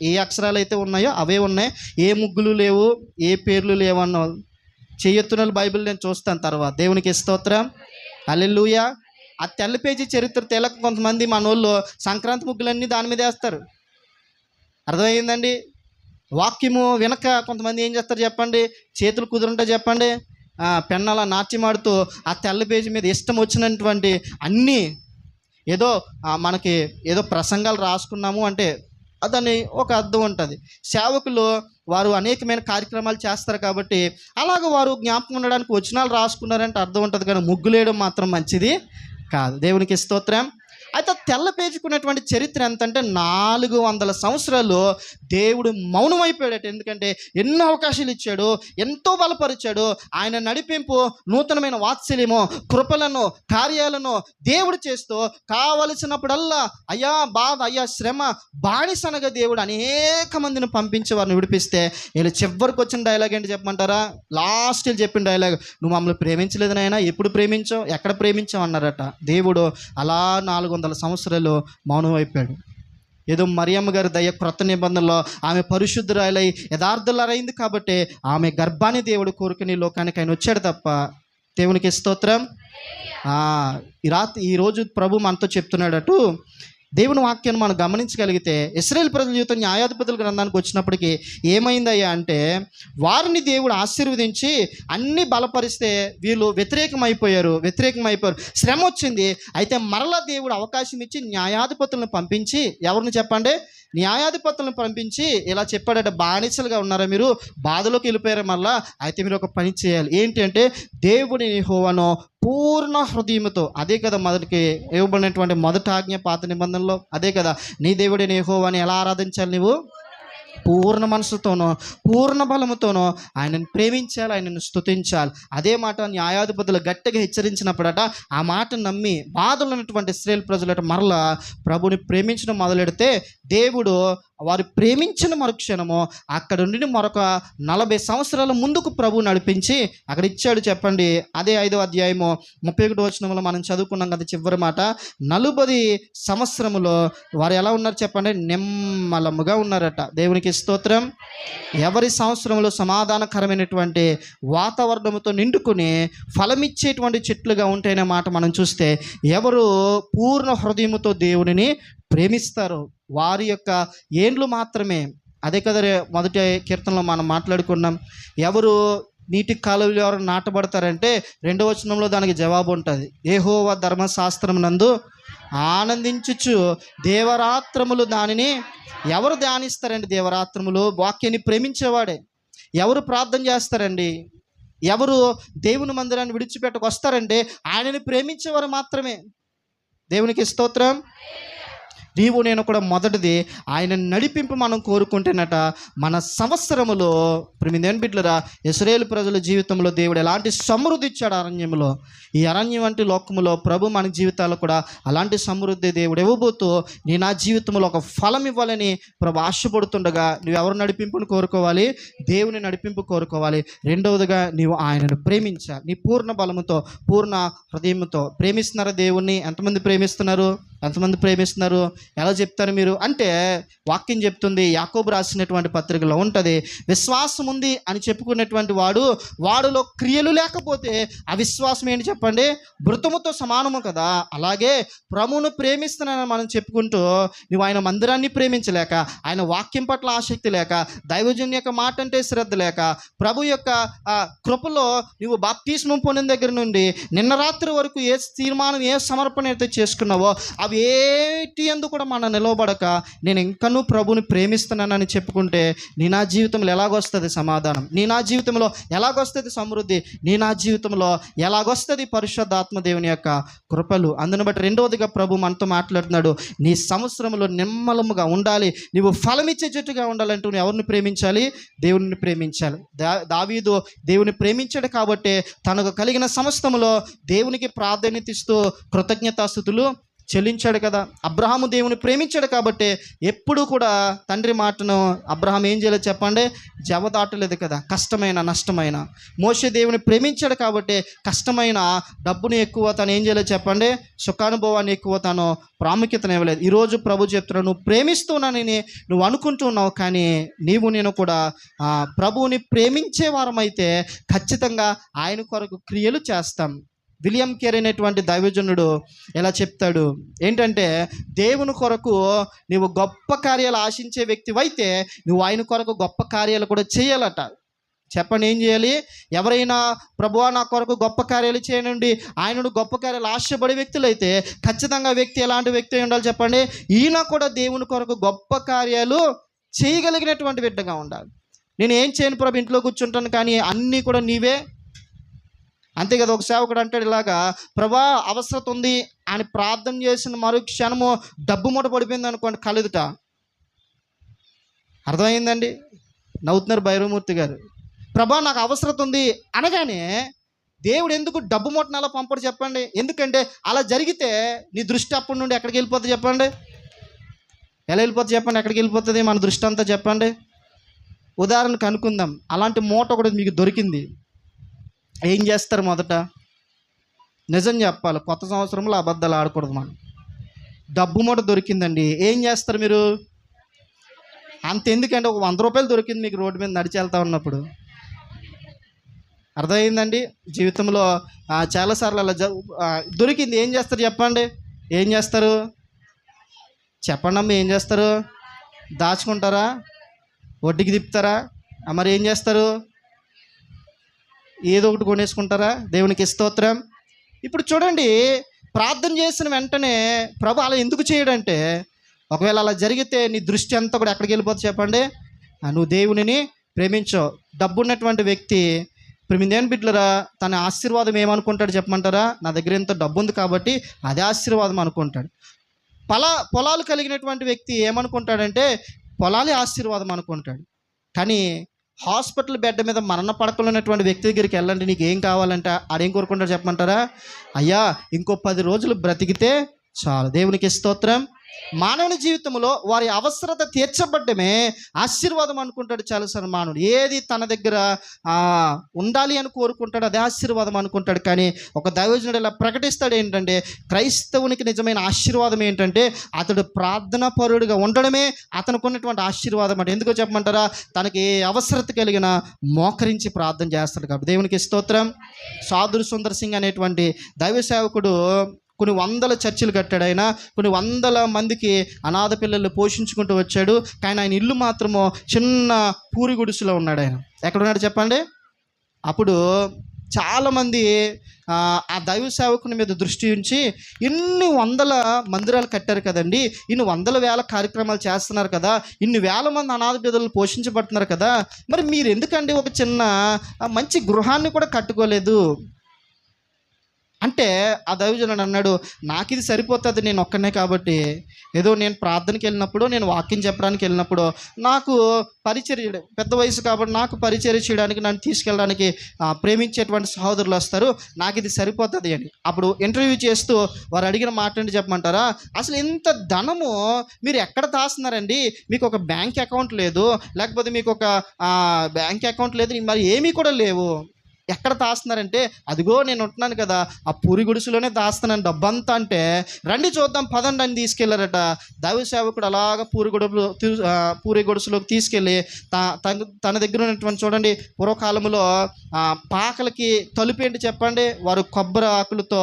S1: ఏ అక్షరాలు అయితే ఉన్నాయో అవే ఉన్నాయి, ఏ ముగ్గులు లేవు, ఏ పేర్లు లేవు అన్న వాళ్ళు చేయొత్తున్న బైబిల్ నేను చూస్తాను తర్వాత. దేవునికి స్తోత్రం. హల్లెలూయా. ఆ తెల్ల పేజీ చరిత్ర తెలక కొంతమంది మనోళ్ళు సంక్రాంతి ముగ్గులన్నీ దాని మీద వేస్తారు. అర్థమైందండి. వాక్యము వినక కొంతమంది ఏం చేస్తారు చెప్పండి, చేతులు కుదురుంటే చెప్పండి పెన్నాల నాట్యమాడుతూ ఆ తెల్ల పేజీ మీద ఇష్టం వచ్చినటువంటి అన్నీ ఏదో మనకి ఏదో ప్రసంగాలు రాసుకున్నాము అంటే దాన్ని ఒక అర్థం ఉంటుంది. సేవకులు వారు అనేకమైన కార్యక్రమాలు చేస్తారు కాబట్టి అలాగ వారు జ్ఞాపకం ఉండడానికి వచనాలు రాసుకున్నారంటే అర్థం ఉంటుంది, కానీ ముగ్గులేయడం మాత్రం మంచిది కాదు. దేవునికి స్తోత్రం. అయితే తెల్ల పేజుకున్నటువంటి చరిత్ర ఎంతంటే 400 సంవత్సరాలు దేవుడు మౌనమైపోయాడట. ఎందుకంటే ఎన్నో అవకాశాలు ఇచ్చాడు, ఎంతో బలపరిచాడు. ఆయన నడిపింపు నూతనమైన వాత్సల్యము కృపలను కార్యాలను దేవుడు చేస్తూ కావలసినప్పుడల్లా అయ్యా బాధ అయ్యా శ్రమ బానిసనగా దేవుడు అనేక మందిని పంపించి వారిని విడిపిస్తే వీళ్ళు చివరికి వచ్చిన డైలాగ్ ఏంటి చెప్పమంటారా? లాస్ట్ చెప్పిన డైలాగ్, నువ్వు మమ్మల్ని ప్రేమించలేదు నాయనా, ఎప్పుడు ప్రేమించావు, ఎక్కడ ప్రేమించావు అన్నారట. దేవుడు అలా 400 సంవత్సరాలు మౌనం అయిపోయాడు. ఏదో మరియమ్మ గారి దయ క్రొత్త నిబంధనలో ఆమె పరిశుద్ధురాలై యథార్థులరైంది కాబట్టి ఆమె గర్భాన్ని దేవుడు కోరుకుని లోకానికి ఆయన వచ్చాడు తప్ప. దేవునికి స్తోత్రం. ఈరోజు ప్రభు మనతో చెప్తున్నాడటు, దేవుని వాక్యాన్ని మనం గమనించగలిగితే ఇశ్రాయేలు ప్రజల జీవితం న్యాయాధిపతుల గ్రంథానికి వచ్చినప్పటికీ ఏమైందయ్యా అంటే, వారిని దేవుడు ఆశీర్వదించి అన్ని బలపరిస్తే వీళ్ళు వ్యతిరేకమైపోయారు. శ్రమ వచ్చింది. అయితే మరలా దేవుడు అవకాశం ఇచ్చి న్యాయాధిపతులను పంపించి, ఎవరిని చెప్పండి, న్యాయాధిపతులను పంపించి ఇలా చెప్పాడట, బానిసలుగా ఉన్నారా మీరు, బాధలోకి వెళ్ళిపోయారా, మళ్ళా అయితే మీరు ఒక పని చేయాలి. ఏంటి అంటే, దేవుని యెహోవాను పూర్ణ హృదయముతో, అదే కదా మొదటికి ఇవ్వబడినటువంటి మొదటి ఆజ్ఞ పాత నిబంధనలో, అదే కదా, నీ దేవుడిని యెహోవాని ఎలా ఆరాధించాలి, నువ్వు పూర్ణ మనసుతోనో పూర్ణ బలముతోనో ఆయనను ప్రేమించాలి, ఆయనను స్తుతించాలి. అదే మాట న్యాయాధిపతులు గట్టిగా హెచ్చరించినప్పుడట, ఆ మాట నమ్మి బాధలు ఉన్నటువంటి ఇశ్రాయేలు ప్రజలట మరలా ప్రభుని ప్రేమించడం మొదలెడితే, దేవుడు వారు ప్రేమించిన మరుక్షణము అక్కడ నుండి మరొక 40 సంవత్సరాల ముందుకు ప్రభు నడిపించి అక్కడ ఇచ్చాడు. చెప్పండి, అదే 5వ అధ్యాయము 31వ వచనంలో మనం చదువుకున్నాం కదా, చివరి మాట, 40 సంవత్సరములో వారు ఎలా ఉన్నారు చెప్పండి, నిమ్మలముగా ఉన్నారట. దేవునికి స్తోత్రం. ఎవరి సంవత్సరంలో సమాధానకరమైనటువంటి వాతావరణంతో నిండుకుని ఫలమిచ్చేటువంటి చెట్లుగా ఉంటాయనే మాట మనం చూస్తే, ఎవరు పూర్ణ హృదయముతో దేవునిని ప్రేమిస్తారు వారి యొక్క ఏండ్లు మాత్రమే. అదే కదా మొదటి కీర్తనలో మనం మాట్లాడుకున్నాం, ఎవరు నీటి కాలువలో ఎవరు నాటబడతారంటే 2వ వచనంలో దానికి జవాబు ఉంటుంది, యెహోవా ధర్మశాస్త్రం నందు ఆనందించుచు దేవరాత్రములు దానిని. ఎవరు ధ్యానిస్తారండి దేవరాత్రములు? వాక్యాన్ని ప్రేమించేవాడే. ఎవరు ప్రార్థన చేస్తారండి? ఎవరు దేవుని మందిరాన్ని విడిచిపెట్టకు వస్తారంటే ఆయనని ప్రేమించేవారు మాత్రమే. దేవునికి స్తోత్రం. నీవు నేను కూడా మొదటిది ఆయన నడిపింపు మనం కోరుకుంటేనట మన సంవత్సరములో ప్రియమైన బిడ్డలారా, ఇశ్రాయేలు ప్రజల జీవితంలో దేవుడు ఎలాంటి సమృద్ధి ఇచ్చాడు అరణ్యంలో. ఈ అరణ్యం వంటి లోకములో ప్రభు మన జీవితాల్లో కూడా అలాంటి సమృద్ధి దేవుడు ఇవ్వబోతూ, నీ నా జీవితంలో ఒక ఫలం ఇవ్వాలని ప్రభు ఆశపడుతుండగా, నువ్వు ఎవరు నడిపింపును కోరుకోవాలి? దేవుని నడిపింపు కోరుకోవాలి. రెండవదిగా నీవు ఆయనను ప్రేమించాలి నీ పూర్ణ బలముతో పూర్ణ హృదయంతో. ప్రేమిస్తున్నారా దేవుణ్ణి? ఎంతమంది ప్రేమిస్తున్నారు? ఎలా చెప్తారు మీరు అంటే, వాక్యం చెప్తుంది, యాకోబు రాసినటువంటి పత్రికలో ఉంటుంది, విశ్వాసం ఉంది అని చెప్పుకునేటువంటి వాడులో క్రియలు లేకపోతే అవిశ్వాసం ఏంటి చెప్పండి, మృతముతో సమానము కదా. అలాగే ప్రభువును ప్రేమిస్తున్నానని మనం చెప్పుకుంటూ నువ్వు ఆయన మందిరాన్ని ప్రేమించలేక, ఆయన వాక్యం పట్ల ఆసక్తి లేక, దైవజన్ యొక్క మాట అంటే శ్రద్ధ లేక, ప్రభు యొక్క కృపలో నువ్వు బాప్తిస్మం పొందిన దగ్గర నుండి నిన్న రాత్రి వరకు ఏ తీర్మానం, ఏ సమర్పణ అయితే చేసుకున్నావో అవి ఏటి ఎందుకు కూడా మనం నిలవబడక, నేను ఇంకనూ ప్రభుని ప్రేమిస్తున్నానని చెప్పుకుంటే నీ నా జీవితంలో ఎలాగొస్తుంది సమాధానం? నీ నా జీవితంలో ఎలాగొస్తుంది సమృద్ధి? నీ నా జీవితంలో ఎలాగొస్తుంది పరిశుద్ధాత్మ దేవుని యొక్క కృపలు? అందును బట్టి రెండవదిగా ప్రభు మనతో మాట్లాడుతున్నాడు, నీ సంవత్సరంలో నిమ్మలముగా ఉండాలి, నీవు ఫలమిచ్చే చెట్టుగా ఉండాలంటూ నువ్వు ఎవరిని ప్రేమించాలి? దేవుని ప్రేమించాలి. దావీదు దేవుని ప్రేమించాడు కాబట్టి తనకు కలిగిన సమస్తములో దేవునికి ప్రాధాన్యత ఇస్తూ కృతజ్ఞతాస్తుతులు చెల్లించాడు కదా. అబ్రహాము దేవుని ప్రేమించాడు కాబట్టి ఎప్పుడు కూడా తండ్రి మాటను అబ్రహాం ఏం చేయలేదు చెప్పండి, జవదాటలేదు కదా, కష్టమైన నష్టమైన. మోషే దేవుని ప్రేమించాడు కాబట్టి కష్టమైన డబ్బుని ఎక్కువ తను ఏం చేయలేదు చెప్పండి, సుఖానుభవాన్ని ఎక్కువ తను ప్రాముఖ్యతను ఇవ్వలేదు. ఈరోజు ప్రభు చెప్తున్నాడు, నువ్వు ప్రేమిస్తున్నానని నువ్వు అనుకుంటున్నావు, కానీ నీవు నేను కూడా ప్రభువుని ప్రేమించే వారమైతే ఖచ్చితంగా ఆయన కొరకు క్రియలు చేస్తాం. విలియం కేర్ అనేటువంటి దైవజనుడు ఎలా చెప్తాడు ఏంటంటే, దేవుని కొరకు నువ్వు గొప్ప కార్యాలు ఆశించే వ్యక్తివైతే నువ్వు ఆయన కొరకు గొప్ప కార్యాలు కూడా చేయాలట. చెప్పండి, ఏం చేయాలి? ఎవరైనా ప్రభువా నా కొరకు గొప్ప కార్యాలు చేయనండి, ఆయనను గొప్ప కార్యాలు ఆశపడే వ్యక్తులైతే ఖచ్చితంగా వ్యక్తి ఎలాంటి వ్యక్తి అయి ఉండాలి చెప్పండి? ఈయన కూడా దేవుని కొరకు గొప్ప కార్యాలు చేయగలిగినటువంటి బిడ్డగా ఉండాలి. నేను ఏం చేయను ప్రభు, ఇంట్లో కూర్చుంటాను, కానీ అన్నీ కూడా నీవే. అంతే కదా. ఒక సేవకుడు అంటాడు ఇలాగా, ప్రభా అవసరం ఉంది అని ప్రార్థన చేసిన మరో క్షణము డబ్బు మూట పడిపోయింది అనుకోండి కలదుట. అర్థమైందండి? నవ్వుతున్నారు భైరవమూర్తి గారు. ప్రభా నాకు అవసరం ఉంది అనగానే దేవుడు ఎందుకు డబ్బు మూటను అలా పంపడు చెప్పండి? ఎందుకంటే అలా జరిగితే నీ దృష్టి అప్పటి నుండి ఎక్కడికి వెళ్ళిపోతుంది చెప్పండి? ఎలా వెళ్ళిపోతుంది చెప్పండి? ఎక్కడికి వెళ్ళిపోతుంది మన దృష్టి అంతా చెప్పండి? ఉదాహరణకు అనుకుందాం, అలాంటి మూట ఒకటి మీకు దొరికింది. ఏం చేస్తారు? మొదట నిజం చెప్పాలి, కొత్త సంవత్సరంలో అబద్ధాలు ఆడకూడదు. మనం డబ్బు మూట దొరికిందండి, ఏం చేస్తారు మీరు? అంతెందుకంటే ఒక 100 రూపాయలు దొరికింది మీకు రోడ్డు మీద నడిచి వెళ్తా ఉన్నప్పుడు. అర్థమైందండి? జీవితంలో చాలాసార్లు అలా దొరికింది, ఏం చేస్తారు చెప్పండి? ఏం చేస్తారు? చెప్పండి అమ్మ, ఏం చేస్తారు? దాచుకుంటారా? వడ్డీకి తిప్పుతారా? మరి ఏం చేస్తారు? ఏదో ఒకటి కొనేసుకుంటారా? దేవునికి స్తోత్రం. ఇప్పుడు చూడండి, ప్రార్థన చేసిన వెంటనే ప్రభు అలా ఎందుకు చేయడంటే, ఒకవేళ అలా జరిగితే నీ దృష్టి అంతా కూడా ఎక్కడికి వెళ్ళిపోతుంది చెప్పండి? నువ్వు దేవునిని ప్రేమించావు. డబ్బు ఉన్నటువంటి వ్యక్తి ప్రేమిందేని బిడ్డలరా, తన ఆశీర్వాదం ఏమనుకుంటాడు చెప్పమంటారా? నా దగ్గర ఎంత డబ్బు ఉంది కాబట్టి అదే ఆశీర్వాదం అనుకుంటాడు. పొలాలు కలిగినటువంటి వ్యక్తి ఏమనుకుంటాడంటే పొలాలే ఆశీర్వాదం అనుకుంటాడు. కానీ హాస్పిటల్ బెడ్ మీద మరణ పడకలు ఉన్నటువంటి వ్యక్తి దగ్గరికి వెళ్ళండి, నీకు ఏం కావాలంటే ఆడేం కోరుకుంటాడు చెప్పమంటారా? అయ్యా, ఇంకో 10 రోజులు బ్రతికితే చాలు. దేవునికి స్తోత్రం. మానవుని జీవితంలో వారి అవసరత తీర్చబడ్డమే ఆశీర్వాదం అనుకుంటాడు చాలాసార్లు మానవుడు. ఏది తన దగ్గర ఉండాలి అని కోరుకుంటాడు అదే ఆశీర్వాదం అనుకుంటాడు. కానీ ఒక దైవజనుడు ఇలా ప్రకటిస్తాడు ఏంటంటే, క్రైస్తవునికి నిజమైన ఆశీర్వాదం ఏంటంటే అతడు ప్రార్థనా పరుడుగా ఉండడమే అతనికి ఉన్నటువంటి ఆశీర్వాదం అంటే. ఎందుకో చెప్పమంటారా? తనకి ఏ అవసరత కలిగిన మోకరించి ప్రార్థన చేస్తాడు కాబట్టి. దేవునికి స్తోత్రం. సాధుర్ సుందర్ సింగ్ అనేటువంటి దైవ సేవకుడు కొన్ని 100 చర్చిలు కట్టాడు. ఆయన కొన్ని 100 మందికి అనాథ పిల్లలు పోషించుకుంటూ వచ్చాడు. కానీ ఆయన ఇల్లు మాత్రము చిన్న పూరి గుడిసెలో ఉన్నాడు. ఆయన ఎక్కడున్నాడు చెప్పండి? అప్పుడు చాలామంది ఆ దైవ సేవకుని మీద దృష్టి ఉంచి, ఇన్ని 100 మందిరాలు కట్టారు కదండి, ఇన్ని 100,000 కార్యక్రమాలు చేస్తున్నారు కదా, ఇన్ని 1000 మంది అనాథ పిల్లలు పోషించబడుతున్నారు కదా, మరి మీరు ఎందుకండి ఒక చిన్న మంచి గృహాన్ని కూడా కట్టుకోలేదు అంటే, ఆ దైవజనుడు అన్నాడు, నాకు ఇది సరిపోతుంది, నేను ఒక్కనే కాబట్టి. ఏదో నేను ప్రార్థనకి వెళ్ళినప్పుడు, నేను వాక్యం చెప్పడానికి వెళ్ళినప్పుడు, నాకు పరిచర్య పెద్ద వయసు కాబట్టి నాకు పరిచర్య చేయడానికి, నన్ను తీసుకెళ్ళడానికి ప్రేమించేటువంటి సహోదరులు వస్తారు, నాకు ఇది సరిపోతుంది అని. అప్పుడు ఇంటర్వ్యూ చేస్తూ వారు అడిగిన మాట ఏంటి చెప్పమంటారా? అసలు ఇంత ధనము మీరు ఎక్కడ దాస్తున్నారండి? మీకు ఒక బ్యాంక్ అకౌంట్ లేదు, లేకపోతే మీకు ఒక బ్యాంక్ అకౌంట్ లేదు, మరి ఏమీ కూడా లేవు, ఎక్కడ దాస్తున్నారంటే, అదిగో నేను ఉంటున్నాను కదా, ఆ పూరి గుడిసెలోనే దాస్తున్నాను డబ్బంతా. అంటే రండి చూద్దాం పదండి అని తీసుకెళ్లారట. దైవ సేవకుడు అలాగా పూరి గుడిసెలోకి తీసుకెళ్ళి తన దగ్గర ఉన్నటువంటి, చూడండి పూర్వకాలంలో పాకలకి తలుపు ఏంటి చెప్పండి? వారు కొబ్బరి ఆకులతో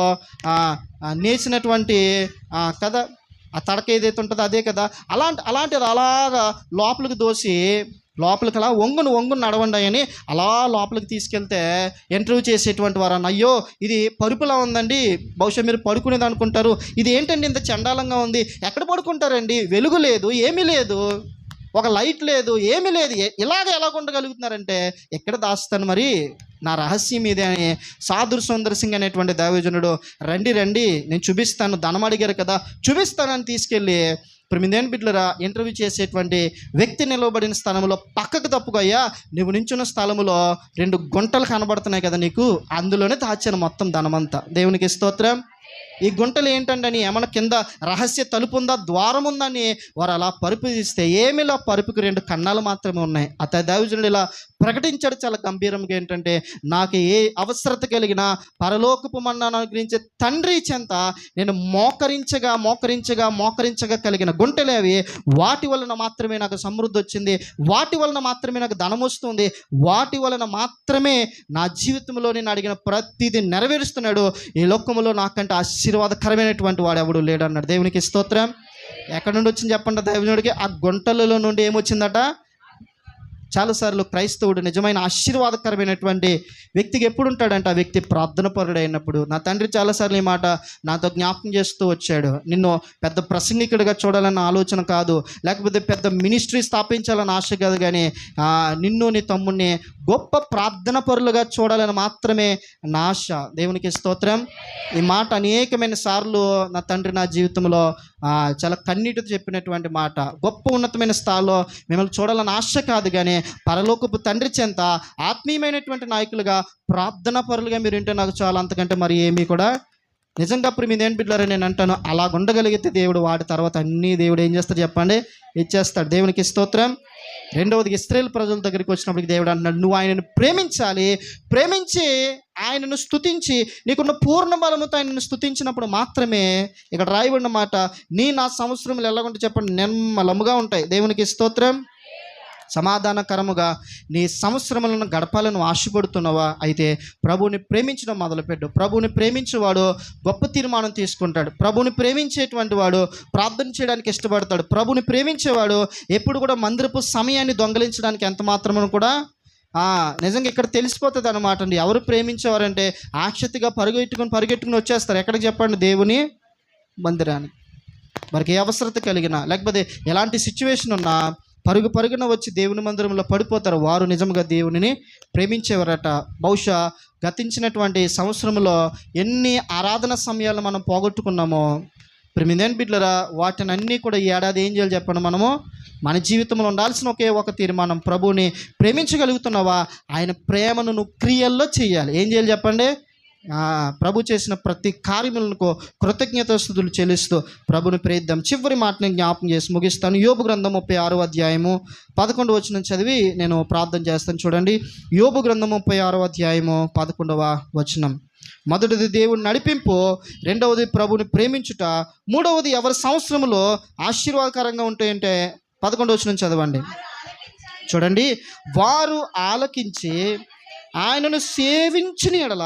S1: నేసినటువంటి కదా, ఆ తడక ఏదైతే ఉంటుందో అదే కదా, అలాంటిది అలాగా లోపలికి దోసి లోపలికి అలా వంగును నడవండి అని అలా లోపలికి తీసుకెళ్తే ఇంటర్వ్యూ చేసేటువంటి వారు అయ్యో ఇది పరుపులా ఉందండి, బహుశా మీరు పడుకునేది అనుకుంటారు, ఇది ఏంటండి ఇంత చండాలంగా ఉంది, ఎక్కడ పడుకుంటారండి, వెలుగు లేదు, ఏమీ లేదు, ఒక లైట్ లేదు, ఏమీ లేదు, ఎలా ఉండగలుగుతున్నారంటే, ఎక్కడ దాస్తాను మరి నా రహస్యం ఇదే అని సాధుర్ సుందర్ సింగ్ అనేటువంటి దైవజనుడు, రండి నేను చూపిస్తాను, ధనం అడిగారు కదా చూపిస్తానని తీసుకెళ్ళి, 9 బిడ్డలరా, ఇంటర్వ్యూ చేసేటువంటి వ్యక్తి నిలవబడిన స్థలంలో పక్కకు తప్పుకోయ్యా, నువ్వు నించున్న స్థలంలో 2 గుంటలు కనబడుతున్నాయి కదా నీకు, అందులోనే దాచాను మొత్తం ధనమంతా. దేవునికి స్తోత్రం. ఈ గుంటలు ఏంటంటే అని ఏమన్నా కింద రహస్య తలుపు ఉందా, ద్వారం ఉందని వారు అలా పరుపు తీస్తే ఏమిలా పరుపుకి 2 కన్నాలు మాత్రమే ఉన్నాయి. అత దైవజనుడు ఇలా ప్రకటించాడు చాలా గంభీరంగా ఏంటంటే, నాకు ఏ అవసరత కలిగినా పరలోకపు మన్నాను అనుగ్రహించే తండ్రి చెంత నేను మోకరించగా కలిగిన గుంటలే అవి. వాటి వలన మాత్రమే నాకు సమృద్ధి వచ్చింది, వాటి వలన మాత్రమే నాకు ధనం వస్తుంది, వాటి వలన మాత్రమే నా జీవితంలో నేను అడిగిన ప్రతిదీ నెరవేరుస్తున్నాడు. ఈ లోకంలో నాకంటే ఆశీర్వాదకరమైనటువంటి వాడు ఎవడు లేడు అన్నాడు. దేవునికి స్తోత్రం. ఎక్కడి నుండి వచ్చింది చెప్పండి దైవజనుడికి? ఆ గుంటలలో నుండి ఏమొచ్చిందట? చాలాసార్లు క్రైస్తవుడు నిజమైన ఆశీర్వాదకరమైనటువంటి వ్యక్తికి ఎప్పుడు ఉంటాడంటే, ఆ వ్యక్తి ప్రార్థన పరుడు అయినప్పుడు. నా తండ్రి చాలాసార్లు ఈ మాట నాతో జ్ఞాపకం చేస్తూ వచ్చాడు. నిన్ను పెద్ద ప్రసంగికుడిగా చూడాలన్న ఆలోచన కాదు, లేకపోతే పెద్ద మినిస్ట్రీ స్థాపించాలన్న ఆశ కాదు, కానీ నిన్ను నీ తమ్ముడిని గొప్ప ప్రార్థన పరులుగా చూడాలని మాత్రమే నా ఆశ. దేవునికి స్తోత్రం. ఈ మాట అనేకమైన సార్లు నా తండ్రి నా జీవితంలో చాలా కన్నీటితో చెప్పినటువంటి మాట. గొప్ప ఉన్నతమైన స్థాయిలో మిమ్మల్ని చూడాలని ఆశ కాదు, కానీ పరలోకపు తండ్రి చెంత ఆత్మీయమైనటువంటి నాయకులుగా ప్రార్థనా పరులుగా మీరు ఉంటే నాకు చాలా, అంతకంటే మరి ఏమీ కూడా నిజంగా. ఇప్పుడు మీ దేని బిడ్డలారని నేను అంటాను, అలా ఉండగలిగితే దేవుడు వాడి తర్వాత అన్నీ దేవుడు ఏం చేస్తాడు చెప్పండి? ఇచ్చేస్తాడు. దేవునికి స్తోత్రం. రెండవది, ఇశ్రాయేలు ప్రజల దగ్గరికి వచ్చినప్పటికి దేవుడు అంటున్నాడు, నువ్వు ఆయనను ప్రేమించాలి, ప్రేమించి ఆయనను స్తుతించి నీకున్న పూర్ణ బలముతో ఆయనను స్తుతించినప్పుడు మాత్రమే, ఇక్కడ రాయబడిన మాట, నా సంవత్సరములు ఎలాగుంటే చెప్పండి? నిర్మలముగా ఉంటాయి. దేవునికి స్తోత్రం. సమాధానకరముగా నీ సంవత్సరములను గడపాలను ఆశపడుతున్నావా? అయితే ప్రభువుని ప్రేమించడం మొదలుపెట్టు. ప్రభువుని ప్రేమించేవాడు గొప్ప తీర్మానం తీసుకుంటాడు. ప్రభువుని ప్రేమించేటువంటి వాడు ప్రార్థన చేయడానికి ఇష్టపడతాడు. ప్రభువుని ప్రేమించేవాడు ఎప్పుడు కూడా మందిరపు సమయాన్ని దొంగలించడానికి ఎంత మాత్రము కూడా నిజంగా ఇక్కడ తెలిసిపోతుంది అనమాట అండి. ఎవరు ప్రేమించేవారంటే ఆక్షతిగా పరిగెట్టుకుని వచ్చేస్తారు. ఎక్కడికి చెప్పండి? దేవుని మందిరానికి. వారికి ఏ అవసరత కలిగినా లేకపోతే ఎలాంటి సిచ్యువేషన్ ఉన్నా పరుగున వచ్చి దేవుని మందిరంలో పడిపోతారు. వారు నిజంగా దేవునిని ప్రేమించేవారట. బహుశా గతించినటువంటి సంవత్సరంలో ఎన్ని ఆరాధన సమయాలు మనం పోగొట్టుకున్నామో ప్రేమిదేని బిడ్డలారా, వాటిని అన్నీ కూడా ఈ ఏడాది ఏం చేయాలి చెప్పండి? మనము మన జీవితంలో ఉండాల్సిన ఒకే ఒక తీర్మానం, ప్రభువుని ప్రేమించగలుగుతున్నావా? ఆయన ప్రేమను నువ్వు క్రియల్లో చేయాలి. ఏం చేయాలి చెప్పండి? ప్రభు చేసిన ప్రతి కార్యములకు కృతజ్ఞతాస్తుతులు చెల్లిస్తూ ప్రభుని ప్రేద్దాం. చివరి మాటని జ్ఞాపకం చేసి ముగిస్తాను. యోబు గ్రంథం 36వ అధ్యాయము 11వ వచనం చదివి నేను ప్రార్థన చేస్తాను. చూడండి, యోబు గ్రంథం 36వ అధ్యాయము 11వ వచనం. మొదటిది దేవుని నడిపింపు, రెండవది ప్రభుని ప్రేమించుట, మూడవది ఎవరి సంవత్సరంలో ఆశీర్వాదకరంగా ఉంటాయంటే 11వ వచనం చదవండి. చూడండి, వారు ఆలకించి ఆయనను సేవించిన ఎడల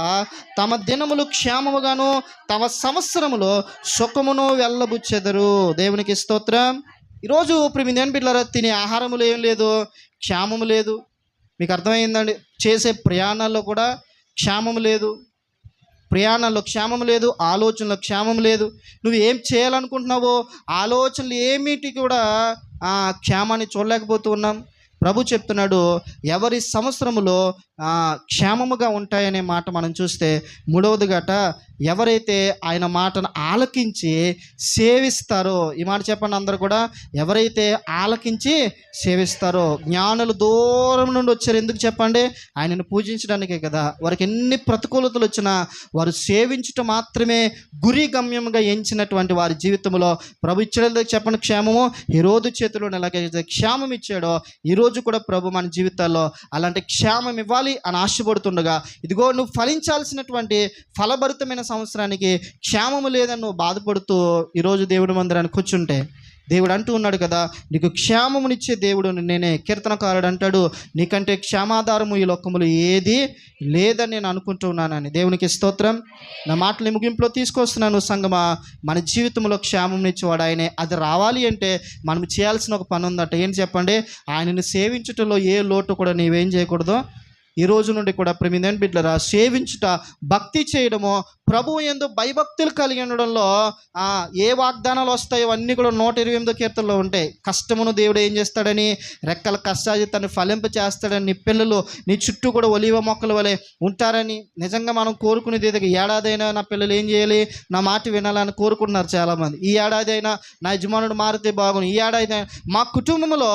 S1: తమ దినములు క్షేమముగాను తమ సంవత్సరములో సుఖమును వెళ్ళబుచ్చెదరు. దేవునికి స్తోత్రం. ఈరోజు ప్రియమైన బిడ్డలారా, తినే ఆహారములు ఏం లేదు, క్షేమము లేదు. మీకు అర్థమైందండి? చేసే ప్రయాణాల్లో కూడా క్షేమము లేదు. ప్రయాణాల్లో క్షేమం లేదు, ఆలోచనలో క్షేమం లేదు. నువ్వు ఏం చేయాలనుకుంటున్నావో ఆలోచనలు ఏమిటి కూడా క్షేమాన్ని చూడలేకపోతూ ఉన్నాం. ప్రభు చెప్తున్నాడు, ఎవరి సంవత్సరములో క్షేమముగా ఉంటాయనే మాట మనం చూస్తే, మూడవది గట ఎవరైతే ఆయన మాటను ఆలకించి సేవిస్తారో, ఈ మాట చెప్పండి అందరూ కూడా, ఎవరైతే ఆలకించి సేవిస్తారో. జ్ఞానులు దూరం నుండి వచ్చారు, ఎందుకు చెప్పండి? ఆయనను పూజించడానికే కదా. వారికి ఎన్ని ప్రతికూలతలు వచ్చినా వారు సేవించటం మాత్రమే గురి గమ్యముగా ఎంచినటువంటి వారి జీవితంలో ప్రభు ఇచ్చేది చెప్పండి క్షేమము. హెరోదు చేతిలో ఎలాగైతే క్షేమం ఇచ్చాడో ఈరోజు కూడా ప్రభు మన జీవితాల్లో అలాంటి క్షేమం ఇవ్వాలి అని ఆశపడుతుండగా, ఇదిగో నువ్వు ఫలించాల్సినటువంటి ఫలభరితమైన సంవత్సరానికి క్షేమము లేదని నువ్వు బాధపడుతూ ఈరోజు దేవుడి మందిరానికి కూర్చుంటే, దేవుడు అంటూ ఉన్నాడు కదా, నీకు క్షేమమునిచ్చే దేవుడు నేనే. కీర్తనకారుడు అంటాడు, నీకంటే క్షేమాధారము ఈ లోకములు ఏది లేదని నేను అనుకుంటూ ఉన్నానని. దేవునికి స్తోత్రం. నా మాటలు ముగింపులో తీసుకొస్తున్నాను. సంగమా, మన జీవితంలో క్షేమమునిచ్చేవాడు ఆయనే. అది రావాలి అంటే మనం చేయాల్సిన ఒక పని ఉందట. ఏం చెప్పండి? ఆయనను సేవించటంలో ఏ లోటు కూడా నీవేం చేయకూడదు. ఈ రోజు నుండి కూడా ప్రియమైన బిడ్డలారా, సేవించుట, భక్తి చేయడము, ప్రభువు యందు భయభక్తులు కలిగి ఉండడంలో ఏ వాగ్దానాలు వస్తాయో అన్నీ కూడా 128వ కీర్తనలో ఉంటాయి. కష్టమును దేవుడు ఏం చేస్తాడని, రెక్కల కష్టాన్ని తను ఫలింప చేస్తాడని, నీ పిల్లలు నీ చుట్టూ కూడా ఒలీవ మొక్కల వలె ఉంటారని. నిజంగా మనం కోరుకునేది ఏదైనా, ఏడాదైనా నా పిల్లలు ఏం చేయాలి, నా మాట వినాలని కోరుకుంటున్నారు చాలామంది. ఈ ఏడాది అయినా నా యజమానుడు మారితే బాగుంది, ఈ ఏడాది మా కుటుంబంలో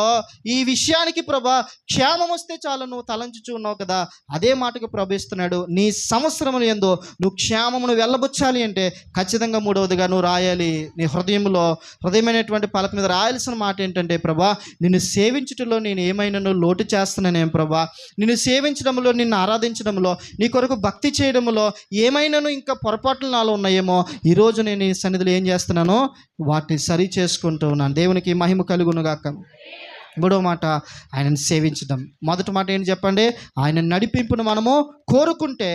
S1: ఈ విషయానికి ప్రభా క్షేమం వస్తే చాలు నువ్వు తలంచుచూ ఉన్నావు కదా. అదే మాటకు ప్రభవిస్తున్నాడు. నీ సంవత్సరములు యందు నువ్వు క్షేమమును వెళ్ళబుచ్చాలి అంటే ఖచ్చితంగా మూడవదిగా నువ్వు రాయాలి. నీ హృదయమైనటువంటి పలక మీద రాయాల్సిన మాట ఏంటంటే, ప్రభా నిన్ను సేవించడంలో నేను ఏమైనా లోటు చేస్తున్నానేం ప్రభా, నిన్ను సేవించడంలో, నిన్ను ఆరాధించడంలో, నీ కొరకు భక్తి చేయడంలో ఏమైనాను ఇంకా పొరపాట్లు నాలో ఉన్నాయేమో, ఈరోజు నేను ఈ సన్నిధిలో ఏం చేస్తున్నానో వాటిని సరి చేసుకుంటూ ఉన్నాను. దేవునికి మహిమ కలుగునుగాక. మూడవ మాట, ఆయనను సేవించడం. మొదటి మాట ఏంటి చెప్పండి? ఆయన నడిపింపును మనము కోరుకుంటే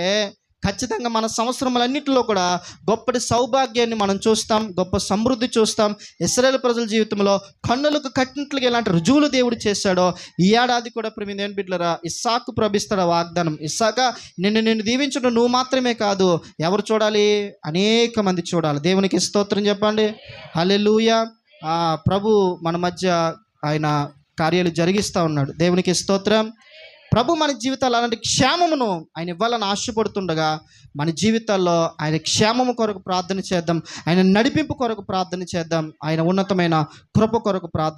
S1: ఖచ్చితంగా మన సంవత్సరములన్నింటిలో కూడా గొప్పటి సౌభాగ్యాన్ని మనం చూస్తాం, గొప్ప సమృద్ధి చూస్తాం. ఇశ్రాయేలు ప్రజల జీవితంలో కన్నులకు కట్టినట్లుగా ఎలాంటి రుజువులు దేవుడు చేశాడో ఈ ఏడాది కూడా ప్రియమైన బిడ్డలారా, ఇస్సాకు ప్రభిస్తాడు వాగ్దానం. ఇస్సాక నిన్ను దీవించడం నువ్వు మాత్రమే కాదు, ఎవరు చూడాలి? అనేక మంది చూడాలి. దేవునికి స్తోత్రం చెప్పండి. హల్లెలూయా. ప్రభు మన మధ్య ఆయన కార్యాలు జరిగిస్తూ ఉన్నాడు. దేవునికి స్తోత్రం. ప్రభు మన జీవితాల్లో అలాంటి క్షేమమును ఆయన ఇవ్వాలని ఆశపడుతుండగా, మన జీవితాల్లో ఆయన క్షేమము కొరకు ప్రార్థన చేద్దాం, ఆయన నడిపింపు కొరకు ప్రార్థన చేద్దాం, ఆయన ఉన్నతమైన కృప కొరకు ప్రార్థన